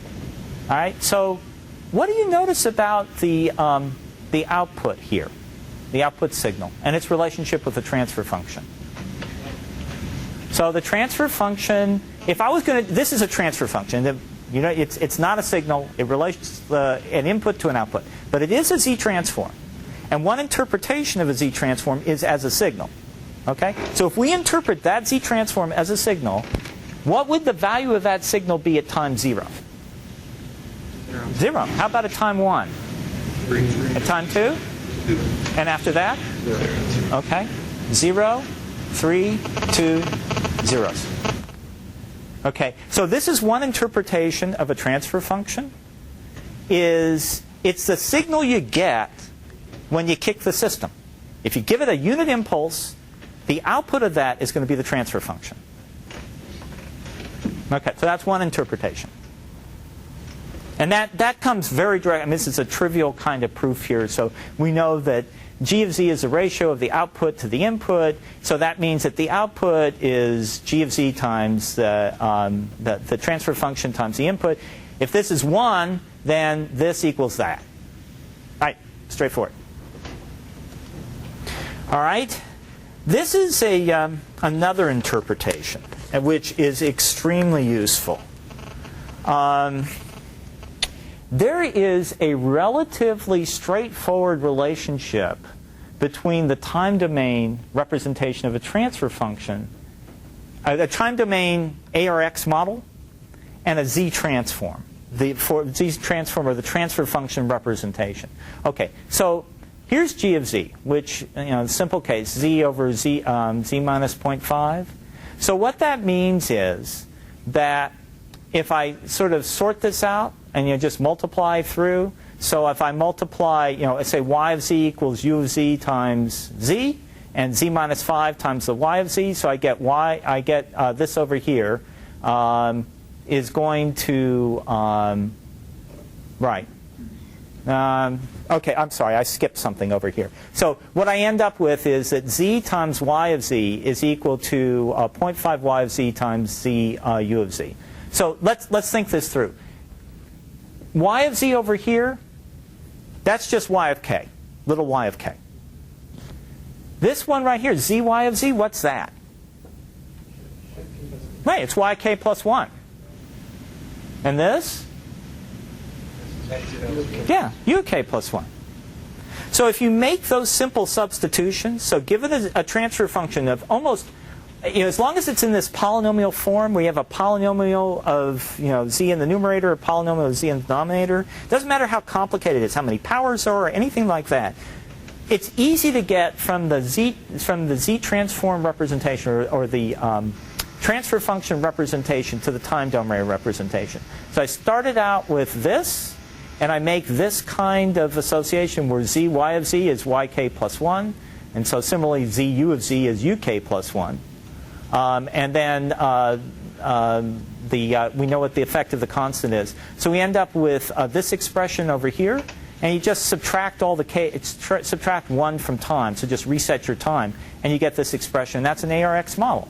All right, so what do you notice about the output here, the output signal, and its relationship with the transfer function? So the transfer function, if I was going to, this is a transfer function. It's not a signal. It relates an input to an output. But it is a Z transform. And one interpretation of a Z transform is as a signal. Okay? So if we interpret that Z transform as a signal, what would the value of that signal be at time 0? 0. How about at time 1? 3. At time 2? 2. And after that? 0. Okay. 0, 3, 2, zeros. Okay. So this is one interpretation of a transfer function. It's the signal you get when you kick the system. If you give it a unit impulse, the output of that is going to be the transfer function. Okay, so that's one interpretation. And that comes very direct. I mean, this is a trivial kind of proof here. So we know that G of Z is the ratio of the output to the input. So that means that the output is G of Z times the transfer function times the input. If this is 1, then this equals that. All right, straightforward. All right, this is another interpretation, which is extremely useful. There is a relatively straightforward relationship between the time domain representation of a transfer function, a time domain ARX model, and a Z transform. For Z transform or the transfer function representation. Okay, so here's G of Z, which, in simple case, Z over Z, Z minus 0.5. So what that means is that if I sort of sort this out and just multiply through, so if I multiply, let's say Y of Z equals U of Z times Z, and Z minus 5 times the Y of Z, so I get this over here is going to, right. Okay, I'm sorry, I skipped something over here. So what I end up with is that Z times Y of Z is equal to 0.5 Y of Z times Z U of Z. So let's think this through. Y of Z over here, that's just Y of K, little y of K. This one right here, ZY of Z, what's that? Right, it's YK plus 1. And this? Yeah, UK plus 1. So if you make those simple substitutions, so given a transfer function of almost, as long as it's in this polynomial form, where you have a polynomial of Z in the numerator, a polynomial of Z in the denominator, it doesn't matter how complicated it is, how many powers there are, or anything like that. It's easy to get from the Z transform representation or the transfer function representation to the time domain representation. So I started out with this, and I make this kind of association where ZY of Z is YK plus 1, and so similarly ZU of Z is UK plus 1. And then we know what the effect of the constant is. So we end up with this expression over here, and you just subtract all the k, subtract 1 from time, so just reset your time, and you get this expression. That's an ARX model.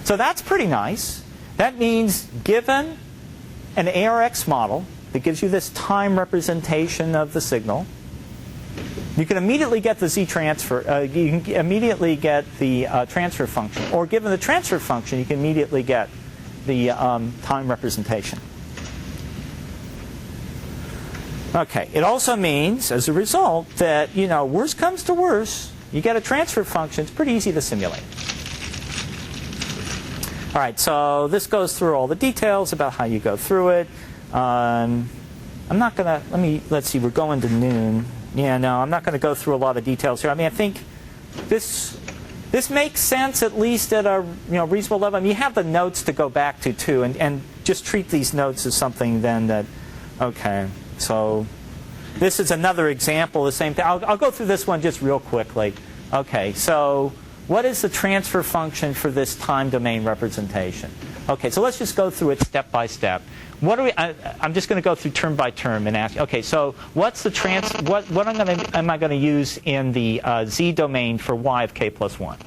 So that's pretty nice. That means given an ARX model that gives you this time representation of the signal, you can immediately get the Z transfer. You can immediately get the transfer function. Or given the transfer function, you can immediately get the time representation. Okay. It also means, as a result, that worst comes to worst, you get a transfer function. It's pretty easy to simulate. All right, so this goes through all the details about how you go through it. I'm not going to, let's see, we're going to noon. Yeah, no, I'm not going to go through a lot of details here. I think this makes sense, at least at a reasonable level. You have the notes to go back to, too, and just treat these notes as something then that, okay, so this is another example of the same thing. I'll go through this one just real quickly. Okay, so what is the transfer function for this time domain representation? Okay, so let's just go through it step by step. I'm just going to go through term by term and ask. Okay, so what's the what am I going to use in the Z domain for Y of K plus 1?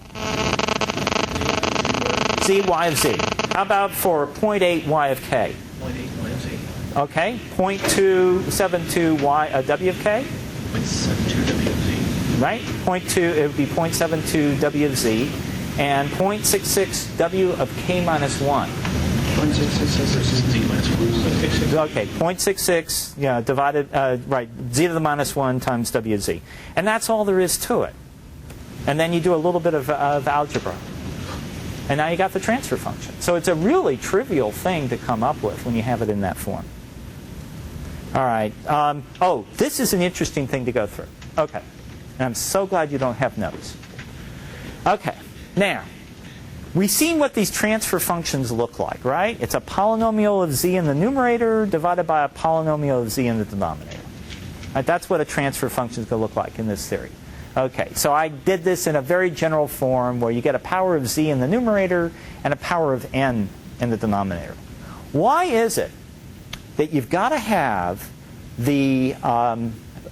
Z Y of Z. How about for 0.8 Y of K? 0.8 Y of Z. Okay, 0.272 Y W of K. 0.72 W of Z. Right, 0.2. It would be 0.72 W of Z, and 0.66 W of K minus 1. Versus Z minus 1. Okay, 0.66, yeah, divided, right, z to the minus 1 times WZ. And that's all there is to it. And then you do a little bit of algebra. And now you got the transfer function. So it's a really trivial thing to come up with when you have it in that form. All right. Oh, this is an interesting thing to go through. Okay. And I'm so glad you don't have notes. Okay. Now, we've seen what these transfer functions look like, right? It's a polynomial of z in the numerator divided by a polynomial of z in the denominator. Right? That's what a transfer function is going to look like in this theory. Okay, so I did this in a very general form where you get a power of z in the numerator and a power of n in the denominator. Why is it that you've got to have the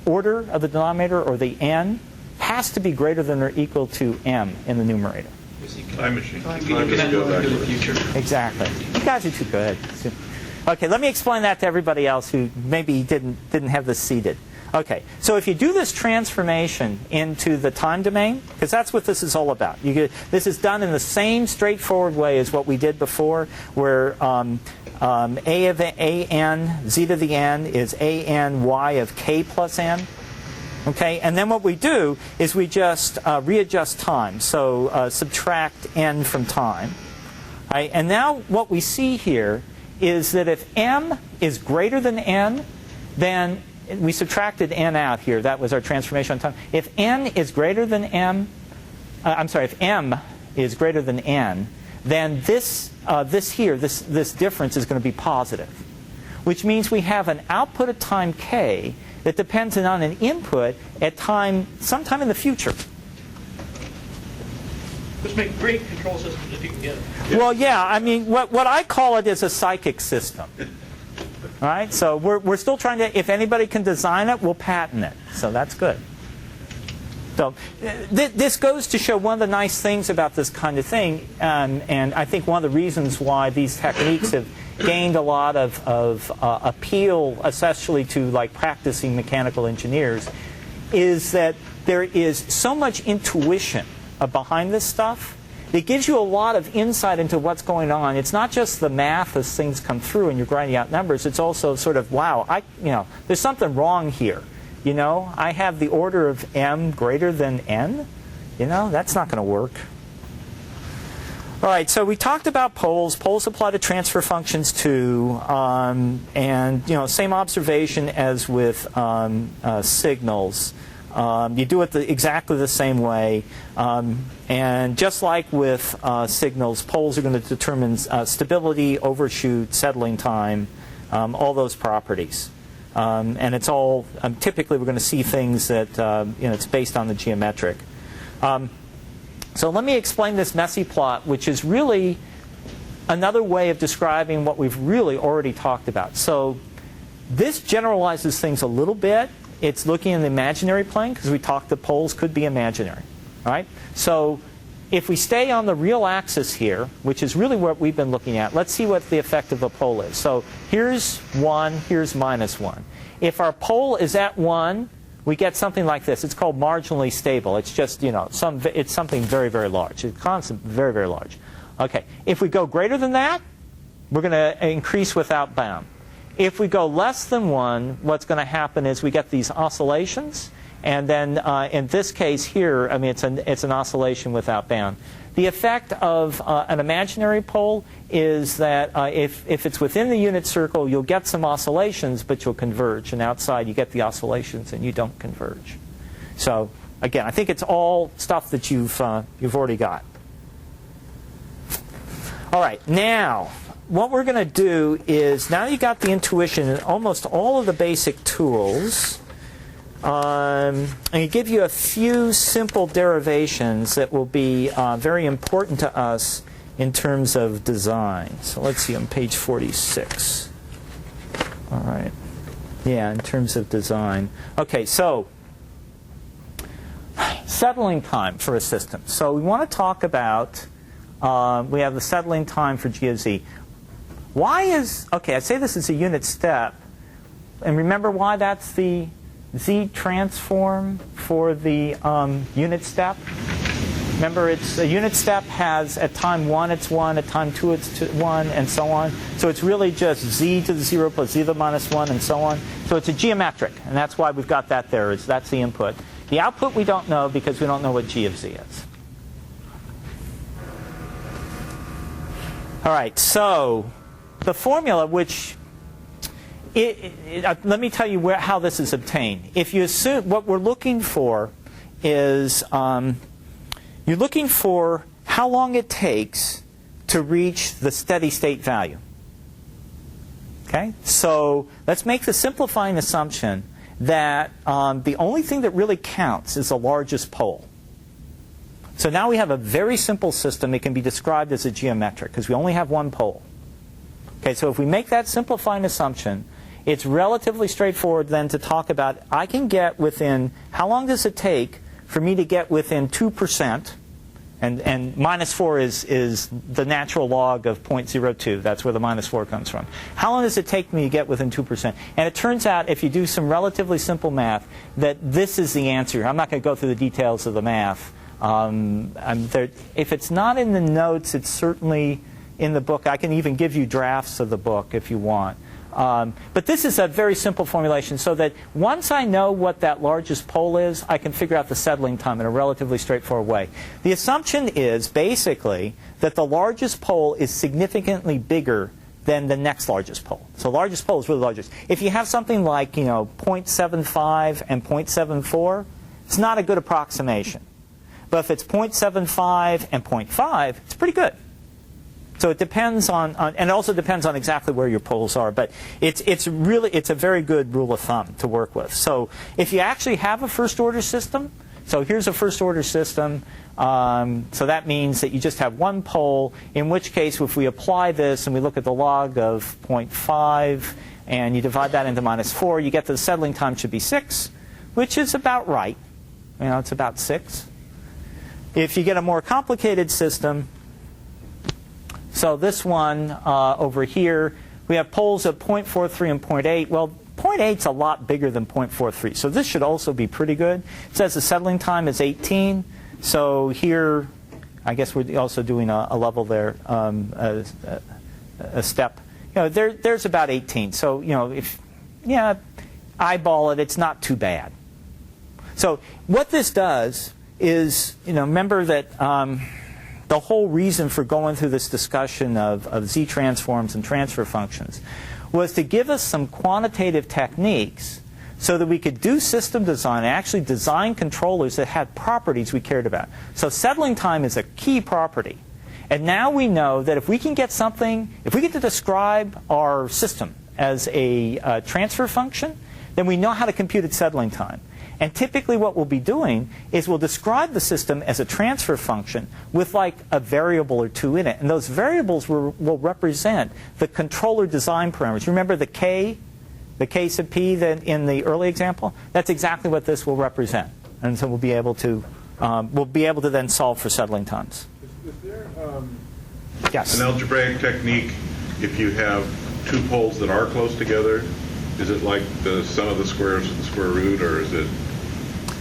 order of the denominator, or the n, has to be greater than or equal to m in the numerator? Time machine. You can go back to the future. Exactly. You guys are too good. Okay, let me explain that to everybody else who maybe didn't have this seated. Okay, so if you do this transformation into the time domain, because that's what this is all about. This is done in the same straightforward way as what we did before, where a of an, z to the n, is a n y of k plus n. Okay, and then what we do is we just readjust time, so subtract n from time. Right? And now what we see here is that if m is greater than n, then we subtracted n out here. That was our transformation on time. If n is greater than m, if m is greater than n, then this difference is going to be positive, which means we have an output at time k that depends on an input at sometime in the future. Which make great control systems if you can get it. Well, yeah. I mean, what I call it is a psychic system. All right. So we're still trying to. If anybody can design it, we'll patent it. So that's good. So this goes to show one of the nice things about this kind of thing, and I think one of the reasons why these techniques have gained a lot of appeal, especially to like practicing mechanical engineers, is that there is so much intuition behind this stuff. It gives you a lot of insight into what's going on. It's not just the math as things come through and you're grinding out numbers. It's also sort of, wow, there's something wrong here. I have the order of m greater than n. That's not going to work. All right, so we talked about poles. Poles apply to transfer functions too, and same observation as with signals. You do it exactly the same way, and just like with signals, poles are going to determine stability, overshoot, settling time, all those properties. And it's all typically we're going to see things that it's based on the geometric. So let me explain this messy plot, which is really another way of describing what we've really already talked about. So this generalizes things a little bit. It's looking in the imaginary plane, because we talked that poles could be imaginary. All right? So if we stay on the real axis here, which is really what we've been looking at, let's see what the effect of a pole is. So here's 1, here's minus 1. If our pole is at 1, we get something like this. It's called marginally stable. It's just, it's something very, very large. It's constant, very, very large. Okay. If we go greater than that, we're going to increase without bound. If we go less than 1, what's going to happen is we get these oscillations. And then in this case here, it's an oscillation without bound. The effect of an imaginary pole is that if it's within the unit circle, you'll get some oscillations, but you'll converge. And outside, you get the oscillations, and you don't converge. So again, I think it's all stuff that you've already got. All right, now what we're going to do is, now you've got the intuition and almost all of the basic tools. And give you a few simple derivations that will be very important to us in terms of design. So let's see on page 46. All right. Yeah, in terms of design. Okay, so settling time for a system. So we want to talk about, we have the settling time for G of Z. I say this is a unit step. And remember why that's the Z transform for the unit step? Remember, it's a unit step has at time 1 it's 1, at time 2 it's 1, and so on. So it's really just z to the 0 plus z to the minus 1, and so on. So it's a geometric, and that's why we've got that there. That's the input. The output we don't know because we don't know what g of z is. All right, so the formula, which let me tell you how this is obtained. If you assume what we're looking for is you're looking for how long it takes to reach the steady state value. Okay, so let's make the simplifying assumption that the only thing that really counts is the largest pole. So now we have a very simple system. It can be described as a geometric because we only have one pole. Okay, so if we make that simplifying assumption, it's relatively straightforward then to talk about I can get within, how long does it take for me to get within 2%, and minus 4 is the natural log of 0.02. That's where the minus 4 comes from. How long does it take me to get within 2%? And it turns out, if you do some relatively simple math, that this is the answer. I'm not going to go through the details of the math. If it's not in the notes, it's certainly in the book. I can even give you drafts of the book if you want. But this is a very simple formulation, so that once I know what that largest pole is, I can figure out the settling time in a relatively straightforward way. The assumption is basically that the largest pole is significantly bigger than the next largest pole. So largest pole is really largest. If you have something like 0.75 and 0.74, it's not a good approximation. But if it's 0.75 and 0.5, it's pretty good. So it depends on and it also depends on exactly where your poles are. But it's a very good rule of thumb to work with. So if you actually have a first order system, so here's a first order system. So that means that you just have one pole, in which case if we apply this and we look at the log of 0.5 and you divide that into minus 4, you get the settling time should be 6, which is about right. It's about 6. If you get a more complicated system, so this one over here, we have poles at 0.43 and 0.8. Well, 0.8 is a lot bigger than 0.43, so this should also be pretty good. It says the settling time is 18. So here, I guess we're also doing a level there, a step. There's about 18. So eyeball it, it's not too bad. So what this does is, remember that the whole reason for going through this discussion of Z transforms and transfer functions was to give us some quantitative techniques so that we could do system design and actually design controllers that had properties we cared about. So settling time is a key property. And now we know that if we can get something, if we get to describe our system as a transfer function, then we know how to compute its settling time. And typically what we'll be doing is we'll describe the system as a transfer function with like a variable or two in it. And those variables will represent the controller design parameters. Remember the K sub P that in the early example? That's exactly what this will represent. And so we'll be able to then solve for settling times. Is there yes. an algebraic technique if you have two poles that are close together? Is it like the sum of the squares of the square root, or is it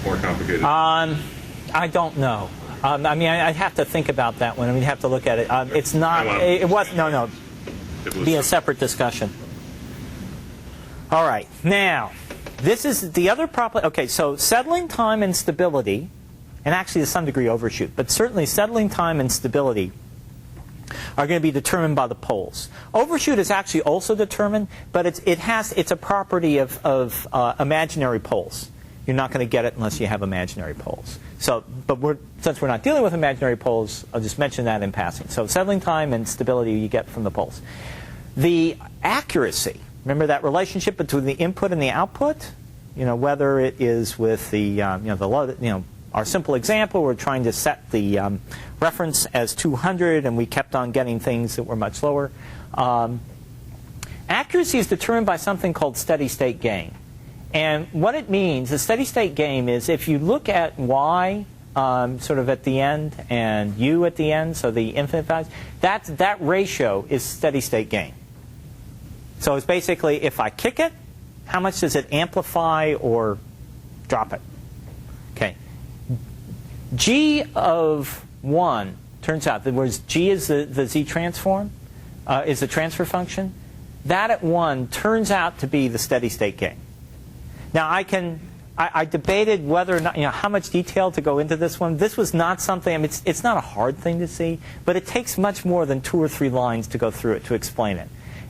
more complicated? I don't know. I'd have to think about that one. We'd have to look at it. It's not. It was no. It'd be a separate discussion. All right. Now, this is the other property. Okay. So settling time and stability, and actually to some degree overshoot, but certainly settling time and stability are going to be determined by the poles. Overshoot is actually also determined, but it's a property of imaginary poles. You're not going to get it unless you have imaginary poles. So, since we're not dealing with imaginary poles, I'll just mention that in passing. So settling time and stability you get from the poles. The accuracy, remember that relationship between the input and the output? Whether it is with the our simple example, we're trying to set the reference as 200, and we kept on getting things that were much lower. Accuracy is determined by something called steady state gain. And what it means, the steady state gain is if you look at y sort of at the end and u at the end, so the infinite values, that ratio is steady state gain. So it's basically if I kick it, how much does it amplify or drop it? Okay. G of 1 turns out that whereas G is the Z transform, is the transfer function, that at 1 turns out to be the steady state gain. Now I debated whether or not, how much detail to go into this one. This was not something, I mean, it's not a hard thing to see, but it takes much more than 2 or 3 lines to go through it, to explain it.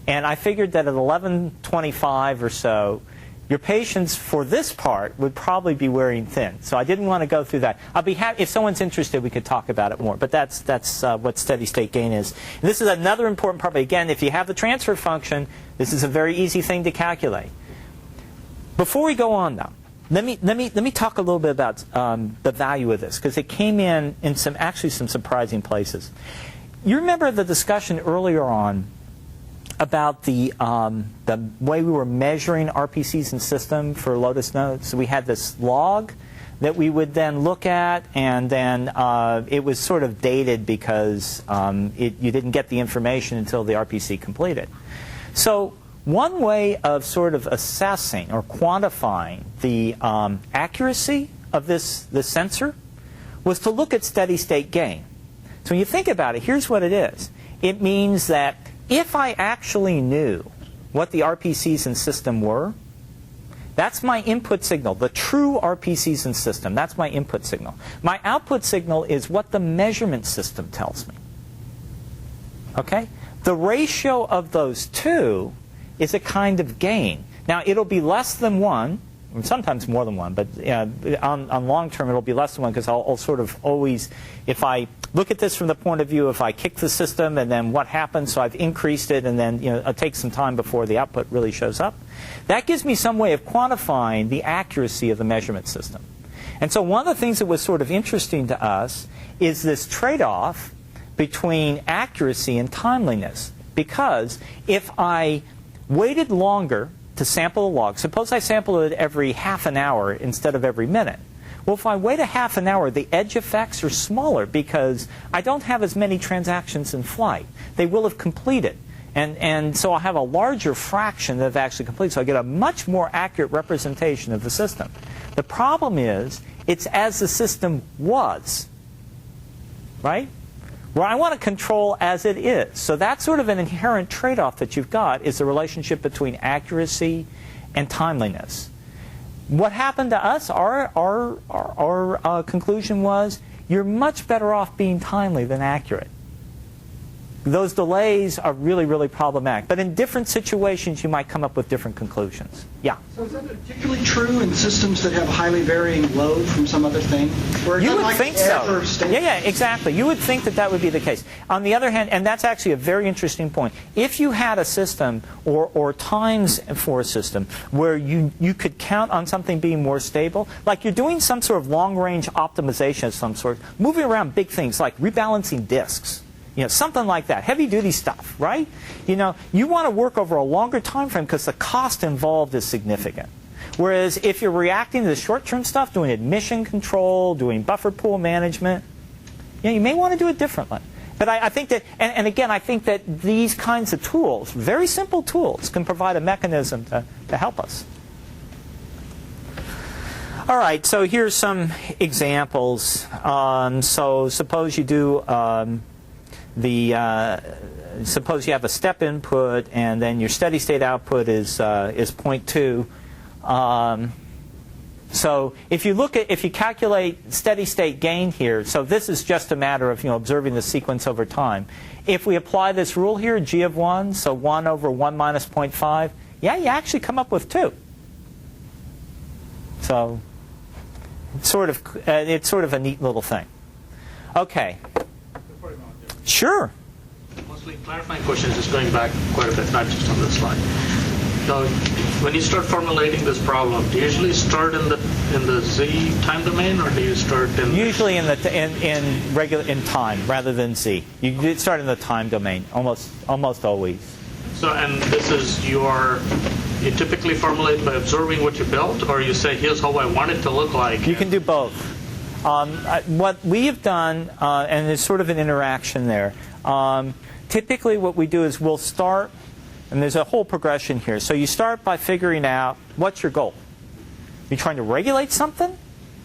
And I figured that at 11:25 or so, your patience for this part would probably be wearing thin. So I didn't want to go through that. I'll be happy, if someone's interested, we could talk about it more. But that's what steady state gain is. And this is another important part. But again, if you have the transfer function, this is a very easy thing to calculate. Before we go on, though, let me talk a little bit about the value of this, because it came in some surprising places. You remember the discussion earlier on about the way we were measuring RPCs in system for Lotus Notes. So we had this log that we would then look at, and then it was sort of dated because you didn't get the information until the RPC completed. So one way of sort of assessing or quantifying the accuracy of this sensor was to look at steady state gain. So when you think about it, here's what it is. It means that if I actually knew what the RPCs in system were, that's my input signal, the true RPCs in system. That's my input signal. My output signal is what the measurement system tells me. Okay? The ratio of those two is a kind of gain. Now, it'll be less than 1, and sometimes more than 1, but on long term it'll be less than 1, because I'll sort of always, if I look at this from the point of view, if I kick the system and then what happens, so I've increased it and then it takes some time before the output really shows up. That gives me some way of quantifying the accuracy of the measurement system. And so one of the things that was sort of interesting to us is this trade-off between accuracy and timeliness. Because if I waited longer to sample the log, suppose I sample it every half an hour instead of every minute. Well, if I wait a half an hour, the edge effects are smaller because I don't have as many transactions in flight. They will have completed. And so I'll have a larger fraction that have actually completed. So I get a much more accurate representation of the system. The problem is, it's as the system was, right? Where I want to control as it is. So that's sort of an inherent trade-off that you've got, is the relationship between accuracy and timeliness. What happened to us, our conclusion was, you're much better off being timely than accurate. Those delays are really, really problematic. But in different situations, you might come up with different conclusions. Yeah? So is that particularly true in systems that have highly varying load from some other thing? You would think so. Yeah, exactly. You would think that that would be the case. On the other hand, and that's actually a very interesting point, if you had a system or times for a system where you could count on something being more stable, like you're doing some sort of long-range optimization of some sort, moving around big things like rebalancing disks, something like that, heavy-duty stuff, right? You want to work over a longer time frame because the cost involved is significant. Whereas if you're reacting to the short-term stuff, doing admission control, doing buffer pool management, you may want to do it differently. But I think that, and again, I think that these kinds of tools, very simple tools, can provide a mechanism to help us. All right, so here's some examples. So suppose you do suppose you have a step input and then your steady state output is 0.2. So if you calculate steady state gain here, so this is just a matter of observing the sequence over time. If we apply this rule here, G of 1, so 1 over 1 minus 0.5, you actually come up with 2. So it's sort of a neat little thing. Okay. Sure. Mostly clarifying questions, just going back quite a bit, not just on this slide. Now, when you start formulating this problem, do you usually start in the Z time domain, or do you start in usually in time rather than Z? You start in the time domain almost always. So, and this is you typically formulate by observing what you built, or you say, here's how I want it to look like? You can do both. What we have done, and there's sort of an interaction there, typically what we do is we'll start, and there's a whole progression here. So you start by figuring out what's your goal. You're trying to regulate something,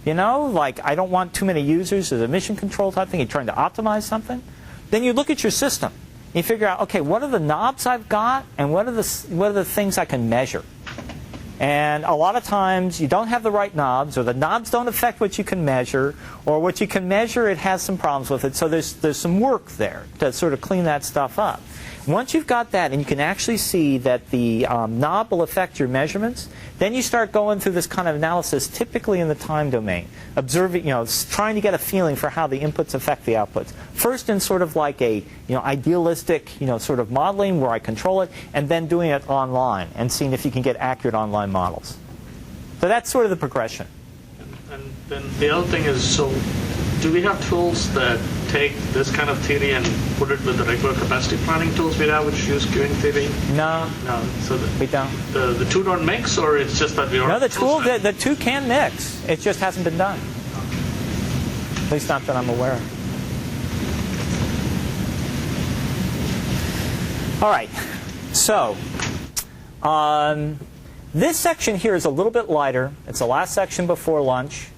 You know, like I don't want too many users as a mission control type thing. You're trying to optimize something. Then you look at your system. You figure out, okay, what are the knobs I've got, and what are the things I can measure? And a lot of times you don't have the right knobs, or the knobs don't affect what you can measure, or what you can measure, it has some problems with it. So there's some work there to sort of clean that stuff up. Once you've got that and you can actually see that the knob will affect your measurements, then you start going through this kind of analysis, typically in the time domain, observing, trying to get a feeling for how the inputs affect the outputs. First in sort of like a idealistic sort of modeling where I control it, and then doing it online and seeing if you can get accurate online models. So that's sort of the progression. And then the other thing is, so do we have tools that take this kind of theory and put it with the regular capacity planning tools we have, which use queuing theory? No. So we don't. The two don't mix, or it's just that we are. No, the two can mix. It just hasn't been done. At least not that I'm aware of. All right. So this section here is a little bit lighter. It's the last section before lunch.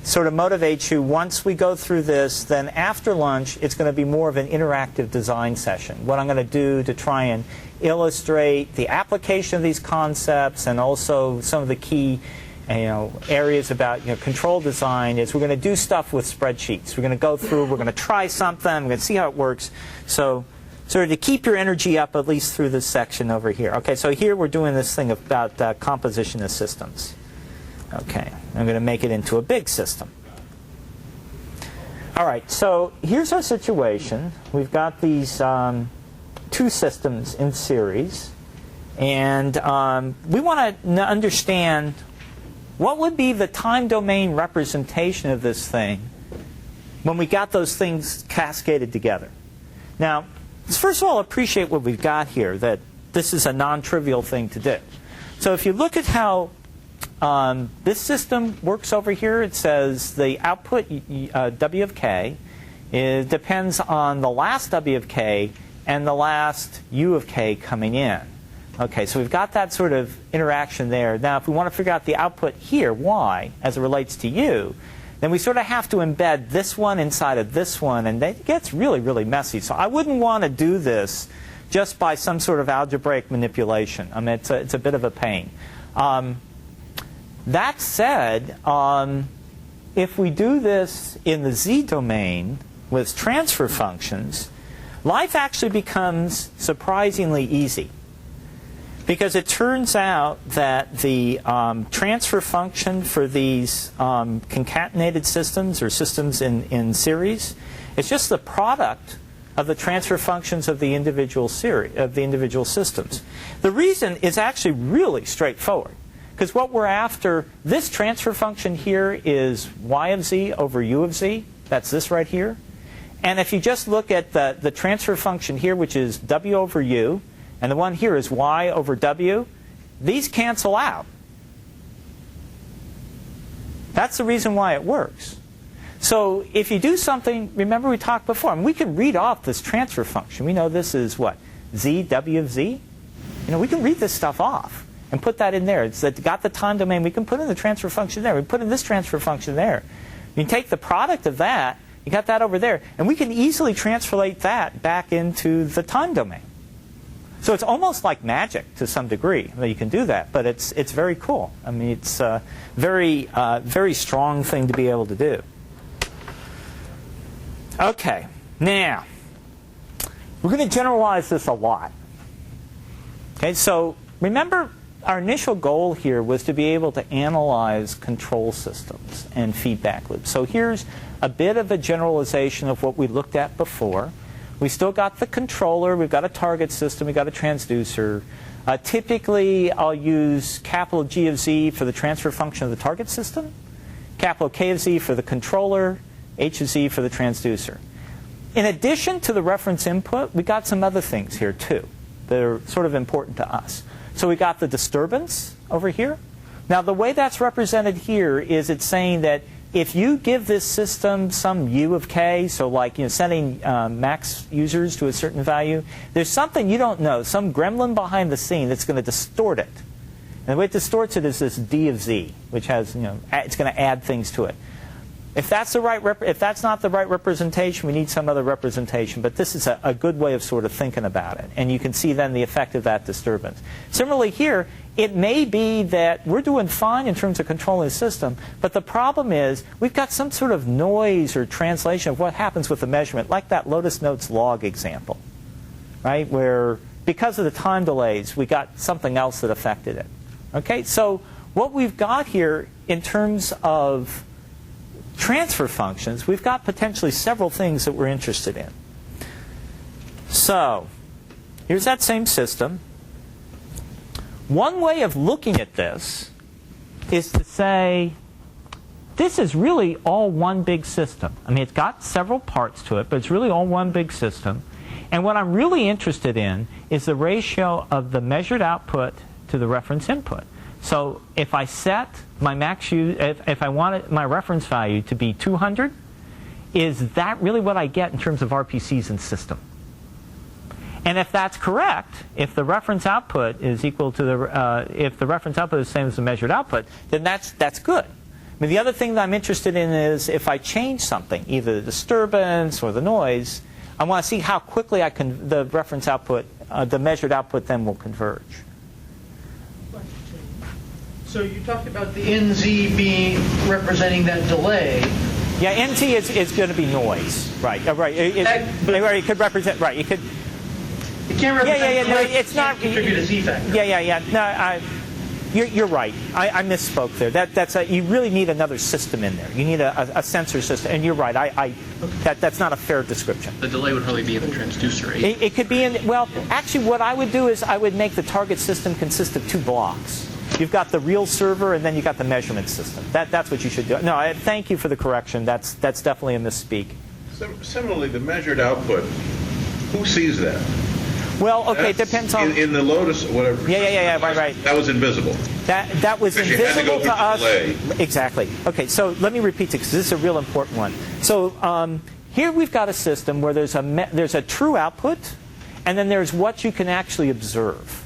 Sort of motivates you. Once we go through this, then after lunch, it's going to be more of an interactive design session. What I'm going to do to try and illustrate the application of these concepts and also some of the key areas about control design is we're going to do stuff with spreadsheets. We're going to go through, we're going to try something, we're going to see how it works. So sort of to keep your energy up at least through this section over here. Okay, so here we're doing this thing about composition of systems. Okay, I'm going to make it into a big system. All right, so here's our situation. We've got these two systems in series. And we want to understand what would be the time domain representation of this thing when we got those things cascaded together. Now, let's first of all appreciate what we've got here, that this is a non-trivial thing to do. So if you look at how this system works over here, it says the output W of k depends on the last W of k and the last U of k coming in. Okay, so we've got that sort of interaction there. Now, if we want to figure out the output here, y, as it relates to U, then we sort of have to embed this one inside of this one, and it gets really, really messy. So I wouldn't want to do this just by some sort of algebraic manipulation. I mean, it's a bit of a pain. That said, if we do this in the z domain with transfer functions, life actually becomes surprisingly easy. Because it turns out that the transfer function for these concatenated systems or systems in series is just the product of the transfer functions of the individual systems. The reason is actually really straightforward. Because what we're after, this transfer function here is y of z over u of z. That's this right here. And if you just look at the transfer function here, which is w over u, and the one here is y over w, these cancel out. That's the reason why it works. So if you do something, remember we talked before, and we can read off this transfer function. We know this is what? Z, w of z? We can read this stuff off and put that in there. It's got the time domain. We can put in the transfer function there. We put in this transfer function there. You can take the product of that, you got that over there, and we can easily translate that back into the time domain. So it's almost like magic to some degree that you can do that, but it's very cool. I mean, it's a very strong thing to be able to do. Okay, now we're going to generalize this a lot. Okay, so remember our initial goal here was to be able to analyze control systems and feedback loops. So here's a bit of a generalization of what we looked at before. We still got the controller, we've got a target system, we've got a transducer. Typically, I'll use capital G of Z for the transfer function of the target system, capital K of Z for the controller, H of Z for the transducer. In addition to the reference input, we got some other things here too that are sort of important to us. So we got the disturbance over here. Now, the way that's represented here is it's saying that if you give this system some U of k, so like sending max users to a certain value, there's something you don't know, some gremlin behind the scene that's going to distort it. And the way it distorts it is this d of z, which has, it's going to add things to it. If that's not the right representation, we need some other representation. But this is a good way of sort of thinking about it. And you can see then the effect of that disturbance. Similarly here, it may be that we're doing fine in terms of controlling the system, but the problem is we've got some sort of noise or translation of what happens with the measurement, like that Lotus Notes log example, right? Where because of the time delays, we got something else that affected it. Okay, so what we've got here in terms of transfer functions, we've got potentially several things that we're interested in. So here's that same system. One way of looking at this is to say, this is really all one big system. I mean, it's got several parts to it, but it's really all one big system. And what I'm really interested in is the ratio of the measured output to the reference input. So if I set my max use, if I wanted my reference value to be 200, is that really what I get in terms of RPCs in system? And if that's correct, if the reference output is equal to the, if the reference output is the same as the measured output, then that's good. I mean, the other thing that I'm interested in is if I change something, either the disturbance or the noise, I want to see how quickly the reference output, the measured output then will converge. So you talked about the NZ being representing that delay. Yeah, NZ is going to be noise, right? Right. It could represent, right? It could. It can't represent. No, it's not. Contribute a Z factor. Yeah. No, you're right. I misspoke there. You really need another system in there. You need a sensor system, and you're right. That's not a fair description. The delay would probably be in the transducer. It could be in. Well, actually, what I would do is I would make the target system consist of two blocks. You've got the real server, and then you've got the measurement system. That's what you should do. No, thank you for the correction. That's definitely a misspeak. Similarly, the measured output, who sees that? Well, okay, it depends on... In the Lotus, whatever. Yeah, right. That was invisible. That was invisible to us. Delay. Exactly. Okay, so let me repeat it, because this is a real important one. So here we've got a system where there's a true output, and then there's what you can actually observe.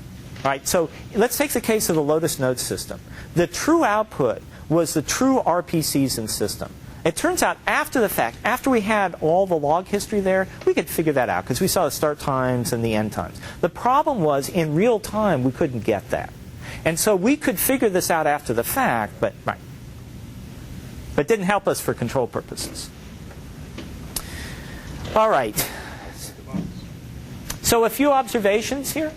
Right, so let's take the case of the Lotus Notes system. The true output was the true RPCs in system. It turns out after the fact, after we had all the log history there, we could figure that out because we saw the start times and the end times. The problem was in real time we couldn't get that. And so we could figure this out after the fact, but it didn't help us for control purposes. All right. So a few observations here.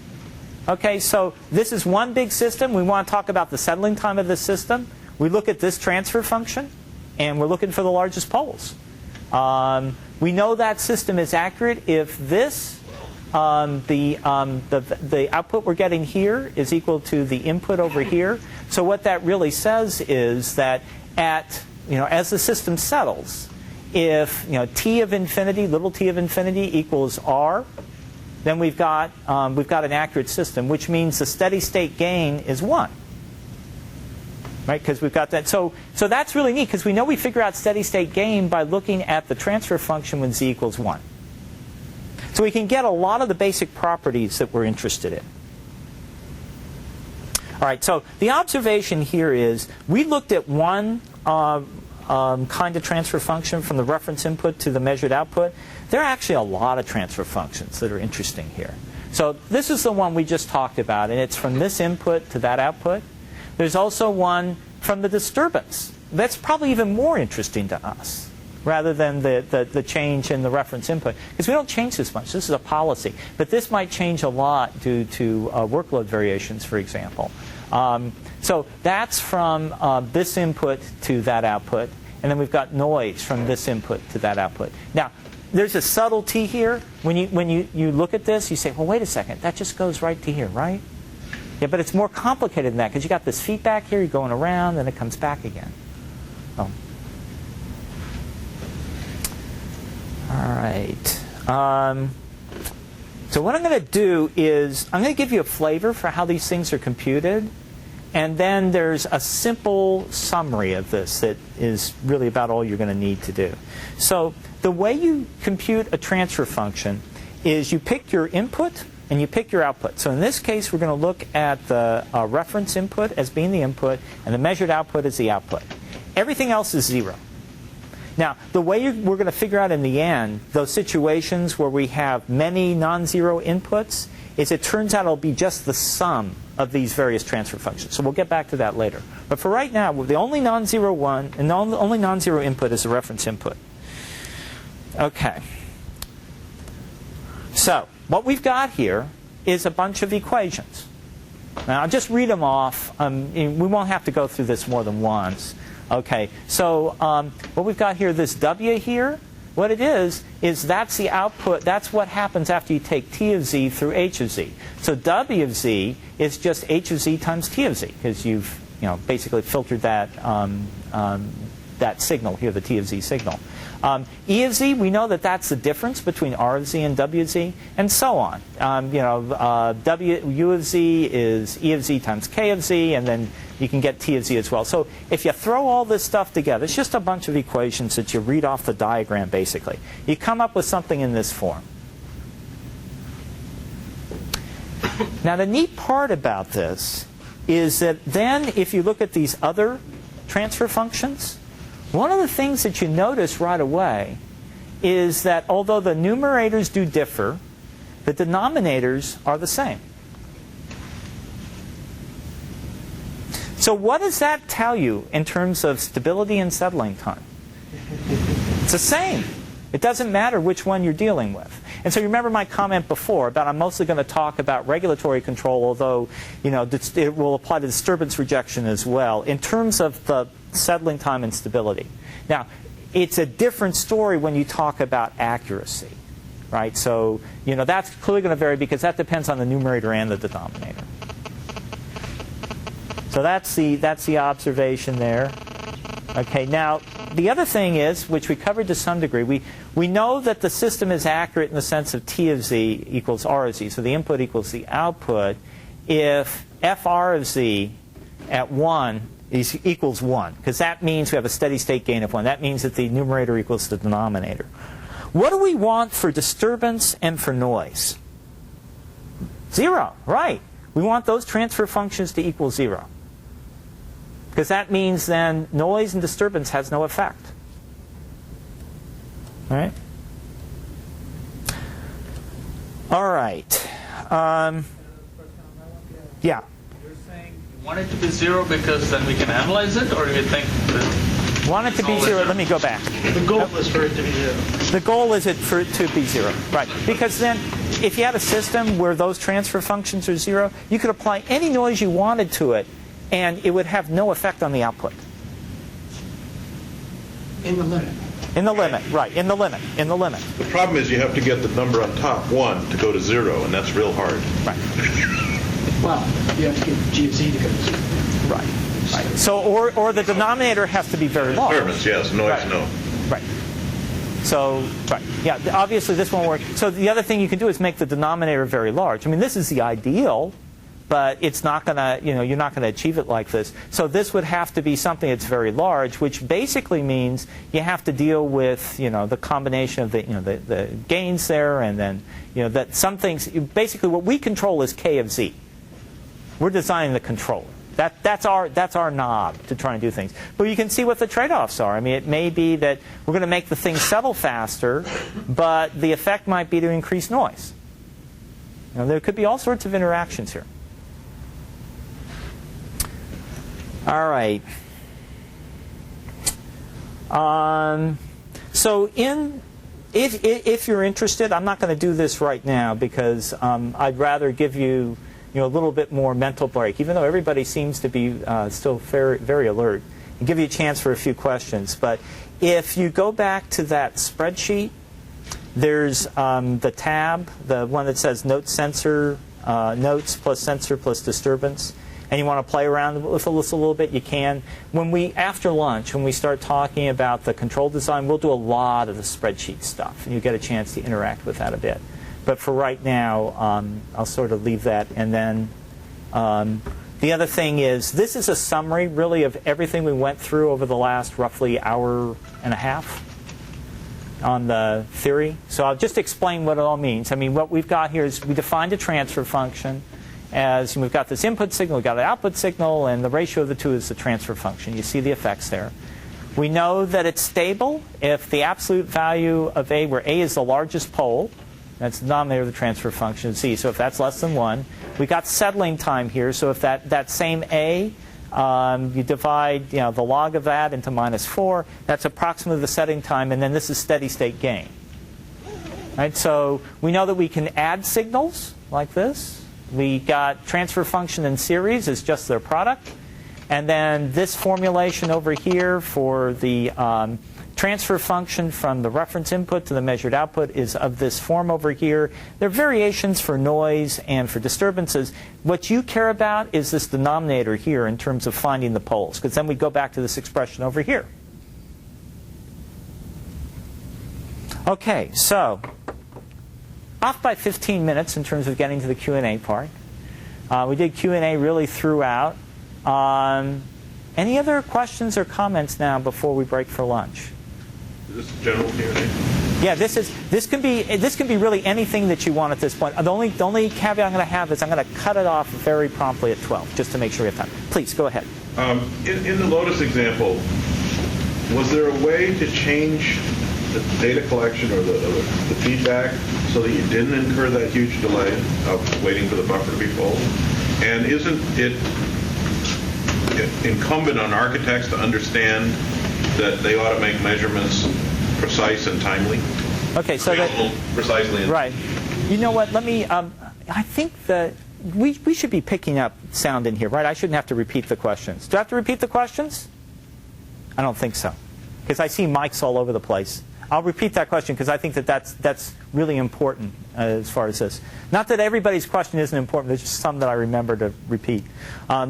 Okay, so this is one big system. We want to talk about the settling time of this system. We look at this transfer function, and we're looking for the largest poles. We know that system is accurate if this, the output we're getting here is equal to the input over here. So what that really says is that as the system settles, if t of infinity, little t of infinity equals r, then we've got an accurate system, which means the steady state gain is 1. Right? Because we've got that. So that's really neat, because we know we figure out steady state gain by looking at the transfer function when z equals 1. So we can get a lot of the basic properties that we're interested in. All right, so the observation here is we looked at one kind of transfer function from the reference input to the measured output. There are actually a lot of transfer functions that are interesting here. So this is the one we just talked about, and it's from this input to that output. There's also one from the disturbance. That's probably even more interesting to us rather than the change in the reference input, because we don't change this much. This is a policy. But this might change a lot due to workload variations, for example. So that's from this input to that output. And then we've got noise from this input to that output. Now, there's a subtlety here. When you look at this, you say, well, wait a second. That just goes right to here, right? Yeah, but it's more complicated than that, because you got this feedback here. You're going around, and it comes back again. Oh. All right. So what I'm going to do is I'm going to give you a flavor for how these things are computed. And then there's a simple summary of this that is really about all you're going to need to do. So the way you compute a transfer function is you pick your input, and you pick your output. So in this case, we're going to look at the reference input as being the input, and the measured output as the output. Everything else is 0. Now, the way we're going to figure out in the end those situations where we have many non-zero inputs is it turns out it'll be just the sum of these various transfer functions. So we'll get back to that later. But for right now, the only non-zero one and the only non-zero input is the reference input. Okay. So what we've got here is a bunch of equations. Now, I'll just read them off. We won't have to go through this more than once. Okay, so what we've got here, this W here, what it is that's the output. That's what happens after you take T of Z through H of Z. So W of Z is just H of Z times T of Z, because you've basically filtered that that signal here, the T of Z signal. E of Z, we know that that's the difference between R of Z and W of Z, and so on. U of Z is E of Z times K of Z, and then you can get T of Z as well. So if you throw all this stuff together, it's just a bunch of equations that you read off the diagram, basically. You come up with something in this form. Now, the neat part about this is that then if you look at these other transfer functions, one of the things that you notice right away is that although the numerators do differ, the denominators are the same. So what does that tell you in terms of stability and settling time? It's the same. It doesn't matter which one you're dealing with. And so you remember my comment before about I'm mostly going to talk about regulatory control, although it will apply to disturbance rejection as well, in terms of the settling time and stability. Now, it's a different story when you talk about accuracy, right? So that's clearly going to vary because that depends on the numerator and the denominator. So that's the observation there. Okay, now the other thing is, which we covered to some degree, we know that the system is accurate in the sense of T of Z equals R of Z, so the input equals the output, if FR of Z at 1 equals 1, because that means we have a steady state gain of 1. That means that the numerator equals the denominator. What do we want for disturbance and for noise? 0, right. We want those transfer functions to equal 0. Because that means then noise and disturbance has no effect. All right? All right. Yeah. You're saying you want it to be 0 because then we can analyze it, or you think that want it to be 0? Let me go back. The goal is for it to be 0. The goal is for it to be 0, right? Because then, if you had a system where those transfer functions are 0, you could apply any noise you wanted to it, and it would have no effect on the output. In the limit. In the limit, right? In the limit. In the limit. The problem is you have to get the number on top, 1, to go to 0, and that's real hard. Right. Well, you have to get G of Z to go to 0. Right. Right. So, or the denominator has to be very large. Disturbance, yes. Noise, right. no. Right. So, right. Yeah, obviously this won't work. So the other thing you can do is make the denominator very large. I mean, this is the ideal, but it's not going to, you're not going to achieve it like this. So this would have to be something that's very large, which basically means you have to deal with, the combination of the gains there, and then, that some things, basically what we control is K of Z. We're designing the controller. That's our knob to try and do things. But you can see what the trade-offs are. I mean, it may be that we're going to make the thing settle faster, but the effect might be to increase noise. There could be all sorts of interactions here. All right. So if you're interested, I'm not going to do this right now because I'd rather give you a little bit more mental break, even though everybody seems to be still very, very alert, and give you a chance for a few questions. But if you go back to that spreadsheet, there's the tab, the one that says notes sensor, notes plus sensor plus disturbance, and you want to play around with this a little bit, you can. After lunch, when we start talking about the control design, we'll do a lot of the spreadsheet stuff, and you get a chance to interact with that a bit. But for right now, I'll sort of leave that. And then the other thing is, this is a summary, really, of everything we went through over the last roughly hour and a half. the theory. So I'll just explain what it all means. I mean, what we've got here is we defined a transfer function as we've got this input signal, we've got an output signal, and the ratio of the two is the transfer function. You see the effects there. We know that it's stable if the absolute value of A, where A is the largest pole, that's the denominator of the transfer function, Z. So if that's less than 1, we got settling time here. So if that same A, you divide the log of that into -4, that's approximately the setting time, and then this is steady state gain. Right? So we know that we can add signals like this. We got transfer function in series is just their product. And then this formulation over here for the transfer function from the reference input to the measured output is of this form over here. There are variations for noise and for disturbances. What you care about is this denominator here in terms of finding the poles, because then we go back to this expression over here. Okay, so off by 15 minutes in terms of getting to the Q&A part. We did Q&A really throughout. Any other questions or comments now before we break for lunch? Is this general Q&A? Yeah, this can be really anything that you want at this point. The only caveat I'm going to have is I'm going to cut it off very promptly at 12, just to make sure we have time. Please go ahead. In the Lotus example, was there a way to change the data collection or the feedback so that you didn't incur that huge delay of waiting for the buffer to be full? And isn't it incumbent on architects to understand that they ought to make measurements precise and timely? Okay, so that precisely. Right. You know what? Let me. I think that we should be picking up sound in here, right? I shouldn't have to repeat the questions. Do I have to repeat the questions? I don't think so, because I see mics all over the place. I'll repeat that question because I think that that's really important as far as this. Not that everybody's question isn't important. There's just some that I remember to repeat.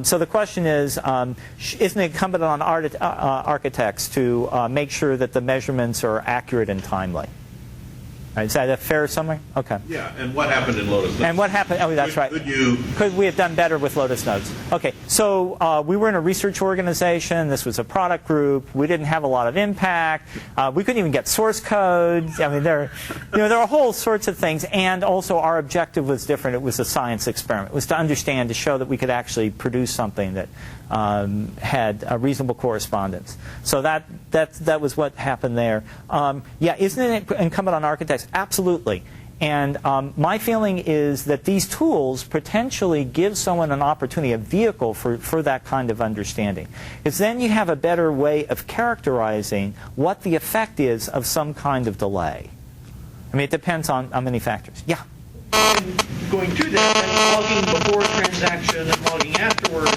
So the question is, isn't it incumbent on architects to make sure that the measurements are accurate and timely? Right, is that a fair summary? Okay. Yeah, and what happened in Lotus Notes? And what happened? Oh, that's right. Could we have done better with Lotus Notes? Okay, so we were in a research organization. This was a product group. We didn't have a lot of impact. We couldn't even get source code. I mean, there are whole sorts of things. And also, our objective was different. It was a science experiment. It was to understand, to show that we could actually produce something that had a reasonable correspondence. So that was what happened there. Yeah, isn't it incumbent on architects? Absolutely. And my feeling is that these tools potentially give someone an opportunity, a vehicle for that kind of understanding. Because then you have a better way of characterizing what the effect is of some kind of delay. I mean, it depends on many factors. Yeah? Going through that, and logging before a transaction and logging afterwards,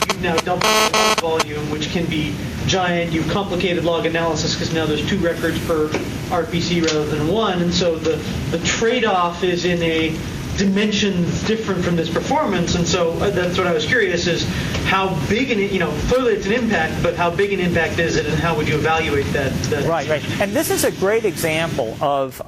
you've now doubled the log volume, which can be giant. You've complicated log analysis because now there's 2 records per RPC rather than 1, and so the trade-off is in a dimension different from this performance. And so that's what I was curious is how big clearly it's an impact, but how big an impact is it, and how would you evaluate that? Right. And this is a great example of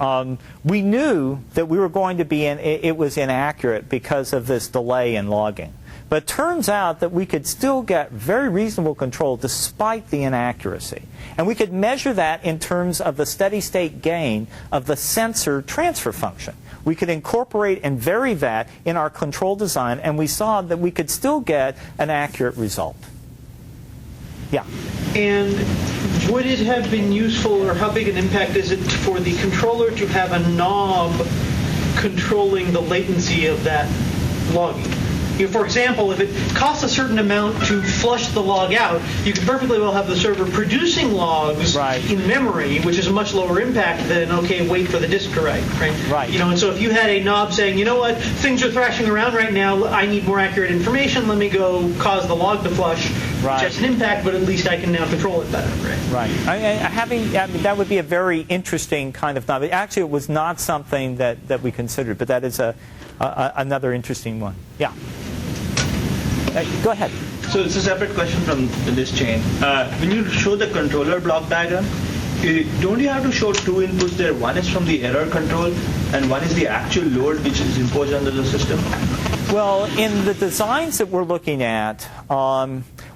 we knew that we were going to be it was inaccurate because of this delay in logging. But it turns out that we could still get very reasonable control despite the inaccuracy. And we could measure that in terms of the steady state gain of the sensor transfer function. We could incorporate and vary that in our control design, and we saw that we could still get an accurate result. Yeah. And would it have been useful, or how big an impact is it for the controller to have a knob controlling the latency of that logging? For example, if it costs a certain amount to flush the log out, you could perfectly well have the server producing logs in memory, which is a much lower impact than, okay, wait for the disk to write, right? And so if you had a knob saying, you know what, things are thrashing around right now, I need more accurate information, let me go cause the log to flush, which has an impact, but at least I can now control it better, right? That would be a very interesting kind of knob. Actually, it was not something that we considered, but that is another interesting one. Yeah. Go ahead. So it's a separate question from this chain. When you show the controller block diagram, don't you have to show 2 inputs there? One is from the error control, and one is the actual load which is imposed under the system? Well, in the designs that we're looking at,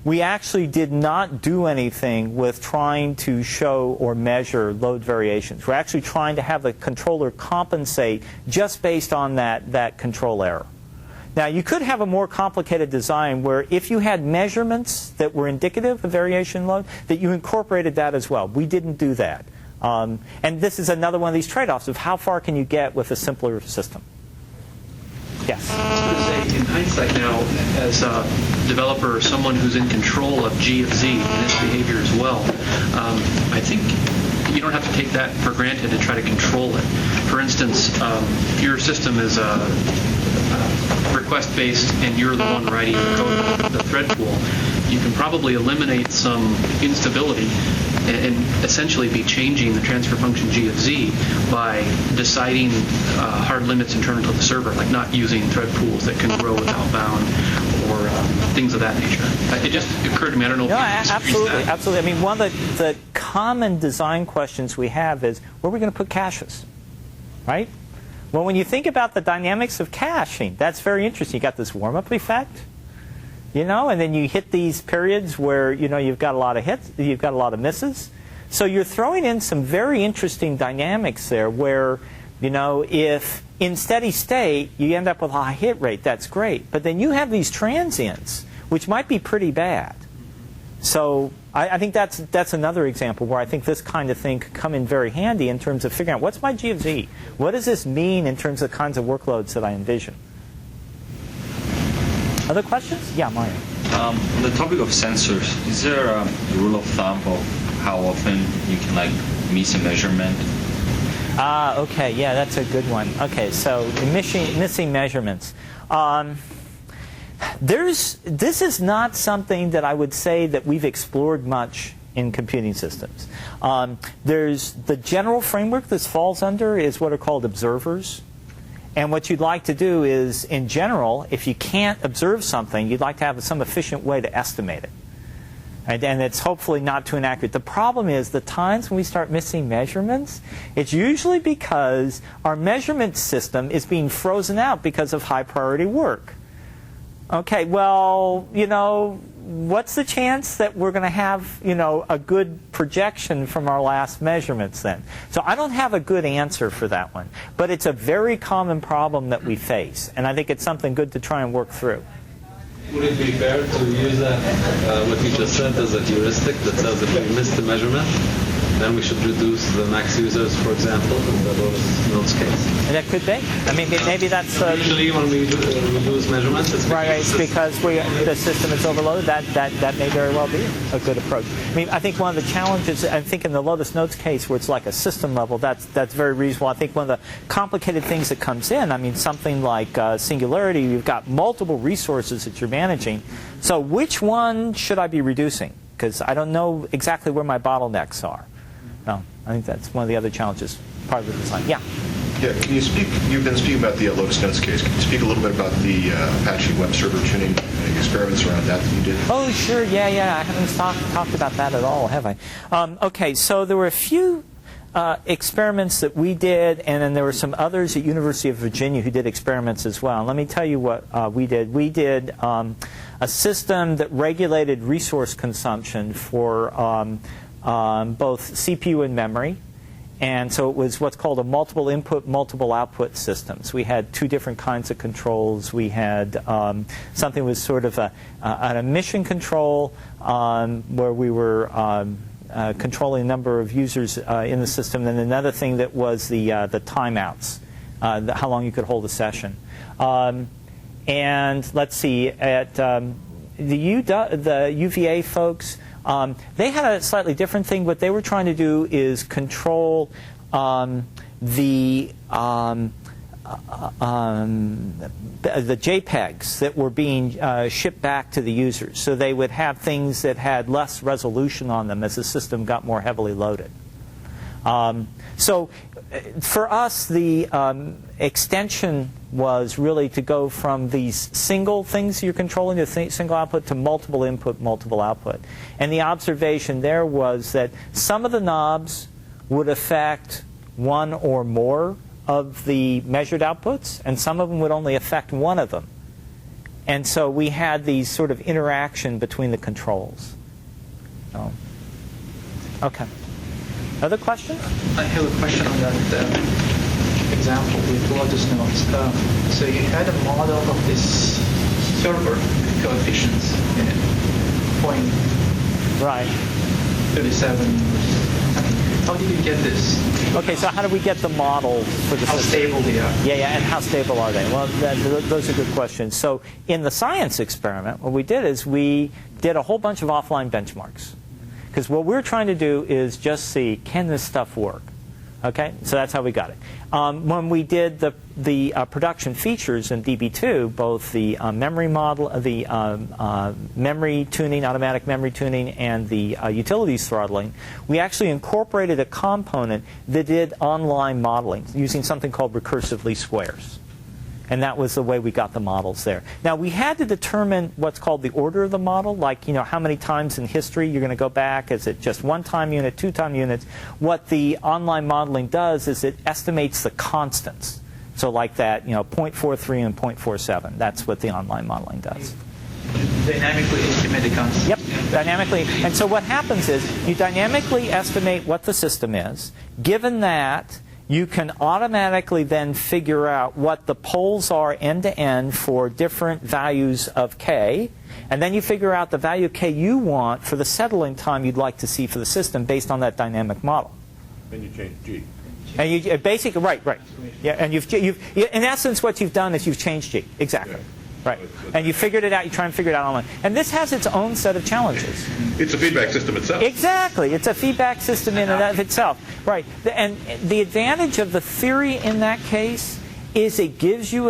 we actually did not do anything with trying to show or measure load variations. We're actually trying to have the controller compensate just based on that control error. Now, you could have a more complicated design where if you had measurements that were indicative of variation in load, that you incorporated that as well. We didn't do that. And this is another one of these trade-offs of how far can you get with a simpler system. Yes? I was going to say, in hindsight now, as a developer or someone who's in control of G of Z and its behavior as well, I think you don't have to take that for granted to try to control it. For instance, if your system is request-based and you're the one writing the code, the thread pool, you can probably eliminate some instability and essentially be changing the transfer function G of Z by deciding hard limits internal to the server, like not using thread pools that can grow without bound or things of that nature. It just occurred to me, I don't know if you absolutely, absolutely. I mean, one of the common design questions we have is, where are we going to put caches, right? Well, when you think about the dynamics of caching, that's very interesting. You got this warm-up effect, and then you hit these periods where, you've got a lot of hits, you've got a lot of misses. So you're throwing in some very interesting dynamics there where, if in steady state you end up with a high hit rate, that's great. But then you have these transients, which might be pretty bad. So I think that's another example where I think this kind of thing could come in very handy in terms of figuring out what's my G of Z? What does this mean in terms of the kinds of workloads that I envision? Other questions? Yeah, Mario. On the topic of sensors, is there a rule of thumb of how often you can miss a measurement? Okay, yeah, that's a good one. Okay, so missing measurements. This is not something that I would say that we've explored much in computing systems. There's the general framework this falls under is what are called observers. And what you'd like to do is, in general, if you can't observe something, you'd like to have some efficient way to estimate it. And it's hopefully not too inaccurate. The problem is the times when we start missing measurements, it's usually because our measurement system is being frozen out because of high priority work. Okay, well, what's the chance that we're going to have, a good projection from our last measurements then? So I don't have a good answer for that one. But it's a very common problem that we face. And I think it's something good to try and work through. Would it be fair to use that, what you just said, as a heuristic that says if we missed the measurement, then we should reduce the max users, for example, in the Lotus Notes case? And that could be. I mean, maybe that's... Usually when we lose measurements, it's because the system is overloaded. That may very well be a good approach. I mean, I think one of the challenges, I think in the Lotus Notes case where it's like a system level, that's very reasonable. I think one of the complicated things that comes in, I mean, something like Singularity, you've got multiple resources that you're managing. So which one should I be reducing? Because I don't know exactly where my bottlenecks are. No, I think that's one of the other challenges, part of the design. Yeah. Yeah, can you speak, you've been speaking about the Lotus Notes case. Can you speak a little bit about the Apache web server tuning experiments around that you did? Oh, sure, yeah. I haven't talked about that at all, have I? Okay, so there were a few experiments that we did, and then there were some others at University of Virginia who did experiments as well. And let me tell you what we did. We did a system that regulated resource consumption for both CPU and memory. And so it was what's called a multiple input, multiple output system. So we had two different kinds of controls. We had something was sort of an emission control where we were controlling the number of users in the system. And another thing that was the timeouts, how long you could hold a session. And let's see, at the UVA folks, they had a slightly different thing. What they were trying to do is control the JPEGs that were being shipped back to the users. So they would have things that had less resolution on them as the system got more heavily loaded. So for us, the extension was really to go from these single things you're controlling, the single output, to multiple input, multiple output. And the observation there was that some of the knobs would affect one or more of the measured outputs, and some of them would only affect one of them. And so we had these sort of interaction between the controls. So, okay. Other questions? I have a question on that example with Lotus Notes. So you had a model of this server coefficients in it, point right 37. How did you get this? Okay, so how do we get the model for the how system? Stable they are? Yeah, and how stable are they? Well, those are good questions. So in the science experiment, what we did is we did a whole bunch of offline benchmarks. Because what we're trying to do is just see, can this stuff work? Okay, so that's how we got it. When we did the production features in DB2, both the memory model, the memory tuning, automatic memory tuning, and the utilities throttling, we actually incorporated a component that did online modeling using something called recursive least squares. And that was the way we got the models there. Now, we had to determine what's called the order of the model, like, how many times in history you're going to go back. Is it just one-time unit, two-time units? What the online modeling does is it estimates the constants. So like that, 0.43 and 0.47. That's what the online modeling does. Dynamically estimate the constants. Yep, dynamically. And so what happens is you dynamically estimate what the system is. Given that, you can automatically then figure out what the poles are end-to-end for different values of k, and then you figure out the value k you want for the settling time you'd like to see for the system based on that dynamic model. Then you change G. And you basically, right. Yeah, and you've in essence what you've done is you've changed G. Exactly. Yeah. Right. And you figured it out, you try and figure it out online. And this has its own set of challenges. It's a feedback system itself. Exactly. It's a feedback system in and of itself. Right. And the advantage of the theory in that case is it gives you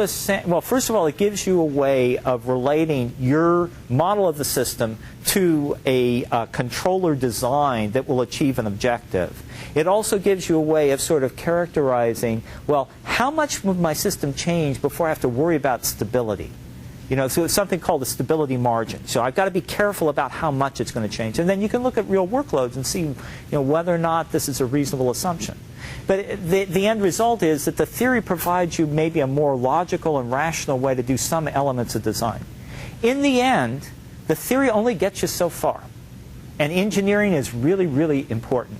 well, first of all, it gives you a way of relating your model of the system to a controller design that will achieve an objective. It also gives you a way of sort of characterizing, well, how much would my system change before I have to worry about stability? So it's something called a stability margin. So I've got to be careful about how much it's going to change. And then you can look at real workloads and see whether or not this is a reasonable assumption. But the end result is that the theory provides you maybe a more logical and rational way to do some elements of design. In the end, the theory only gets you so far. And engineering is really, really important.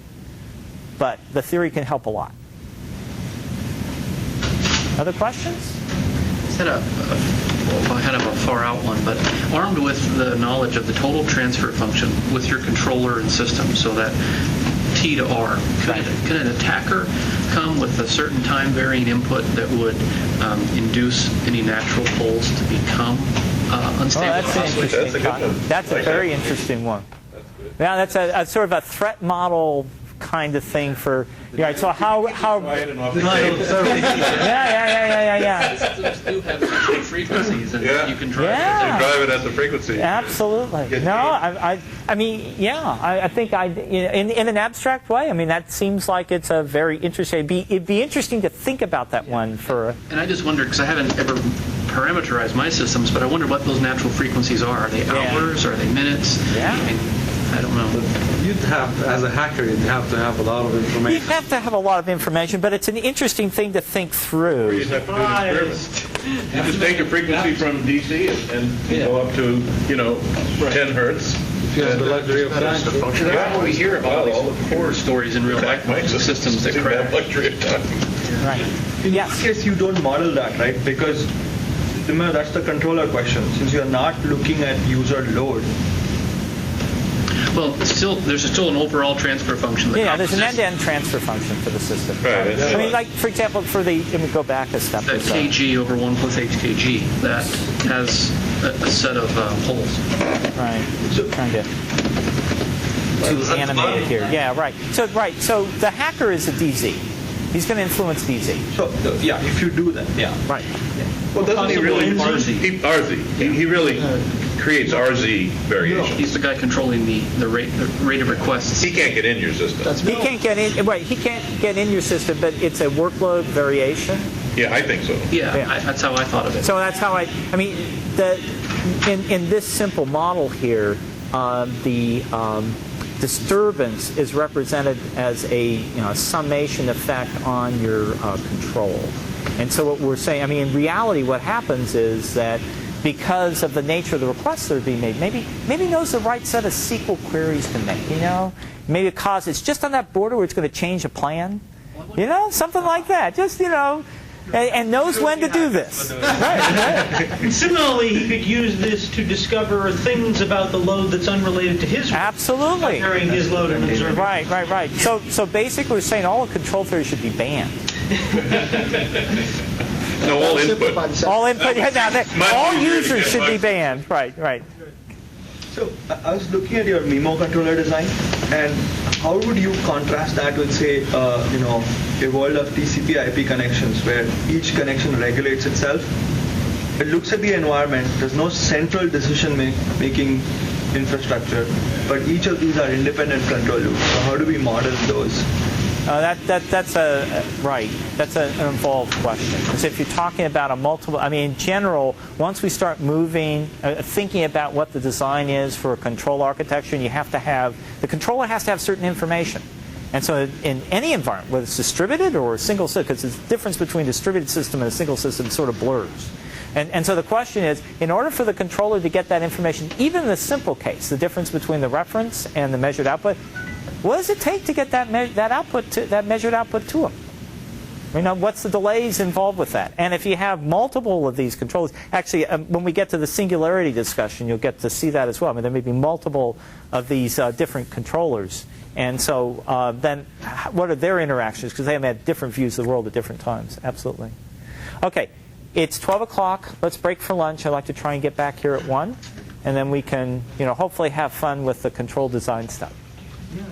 But the theory can help a lot. Other questions? Kind of a far out one, but armed with the knowledge of the total transfer function with your controller and system, so that T to R, can an attacker come with a certain time varying input that would induce any natural poles to become unstable? Oh, that's an interesting one. That's a very interesting one. Yeah, that's a sort of a threat model kind of thing for. Yeah. So how? Yeah. Systems do have frequencies, and you can drive it. You drive it as a frequency. Absolutely. No, I mean, yeah. I think in an abstract way. I mean, that seems like it's a very interesting. It'd be interesting to think about that one for. And I just wonder, because I haven't ever parameterized my systems, but I wonder what those natural frequencies are. Are they hours? Are they minutes? Yeah. I don't know. You'd have, as a hacker, you'd have to have a lot of information. You'd have to have a lot of information, but it's an interesting thing to think through. You'd have to do an experiment. You just take a frequency from DC and go up to, 10 hertz. What we hear about these horror stories in real life systems that crash. Right. In this case, you don't model that, right? Because remember, that's the controller question. Since you're not looking at user load. Well, there's still an overall transfer function. There's an end-to-end transfer function for the system. Right. I mean, like, for example, let me go back a step. That kg over 1 plus hkg, that has a set of poles. Right. So, trying to animate it here. Yeah, right. So the hacker is a DZ. He's going to influence DZ. So, if you do that, Right. Yeah. Well, doesn't he really? RZ. He really creates RZ variation. He's the guy controlling the rate of requests. He can't get in your system. He can't get in. Right. He can't get in your system, but it's a workload variation. Yeah, I think so. Yeah. That's how I thought of it. So that's how I mean, in this simple model here, the disturbance is represented as a summation effect on your control. And so what we're saying, I mean, in reality, what happens is that because of the nature of the requests that are being made. Maybe knows the right set of SQL queries to make, Maybe because it's just on that border where it's going to change a plan. Something like that. Just, and knows when to do this. Right. Similarly, he could use this to discover things about the load that's unrelated to his work. Absolutely. Carrying his load and observing. Right. So basically we're saying all control theory should be banned. No, all input. All input. All users should be banned. Right. So I was looking at your MIMO controller design, and how would you contrast that with, say, a world of TCP/IP connections where each connection regulates itself? It looks at the environment. There's no central decision-making infrastructure, but each of these are independent control loops. So how do we model those? That's an involved question. Because if you're talking about in general, once we start moving, thinking about what the design is for a control architecture, and the controller has to have certain information. And so in any environment, whether it's distributed or a single system, because the difference between a distributed system and a single system sort of blurs. And so the question is, in order for the controller to get that information, even in the simple case, the difference between the reference and the measured output, what does it take to get that measured output to them? What's the delays involved with that? And if you have multiple of these controllers, actually, when we get to the singularity discussion, you'll get to see that as well. There may be multiple of these different controllers. And so then what are their interactions? Because they may have different views of the world at different times. Absolutely. Okay, it's 12 o'clock. Let's break for lunch. I'd like to try and get back here at 1. And then we can hopefully have fun with the control design stuff. Yeah.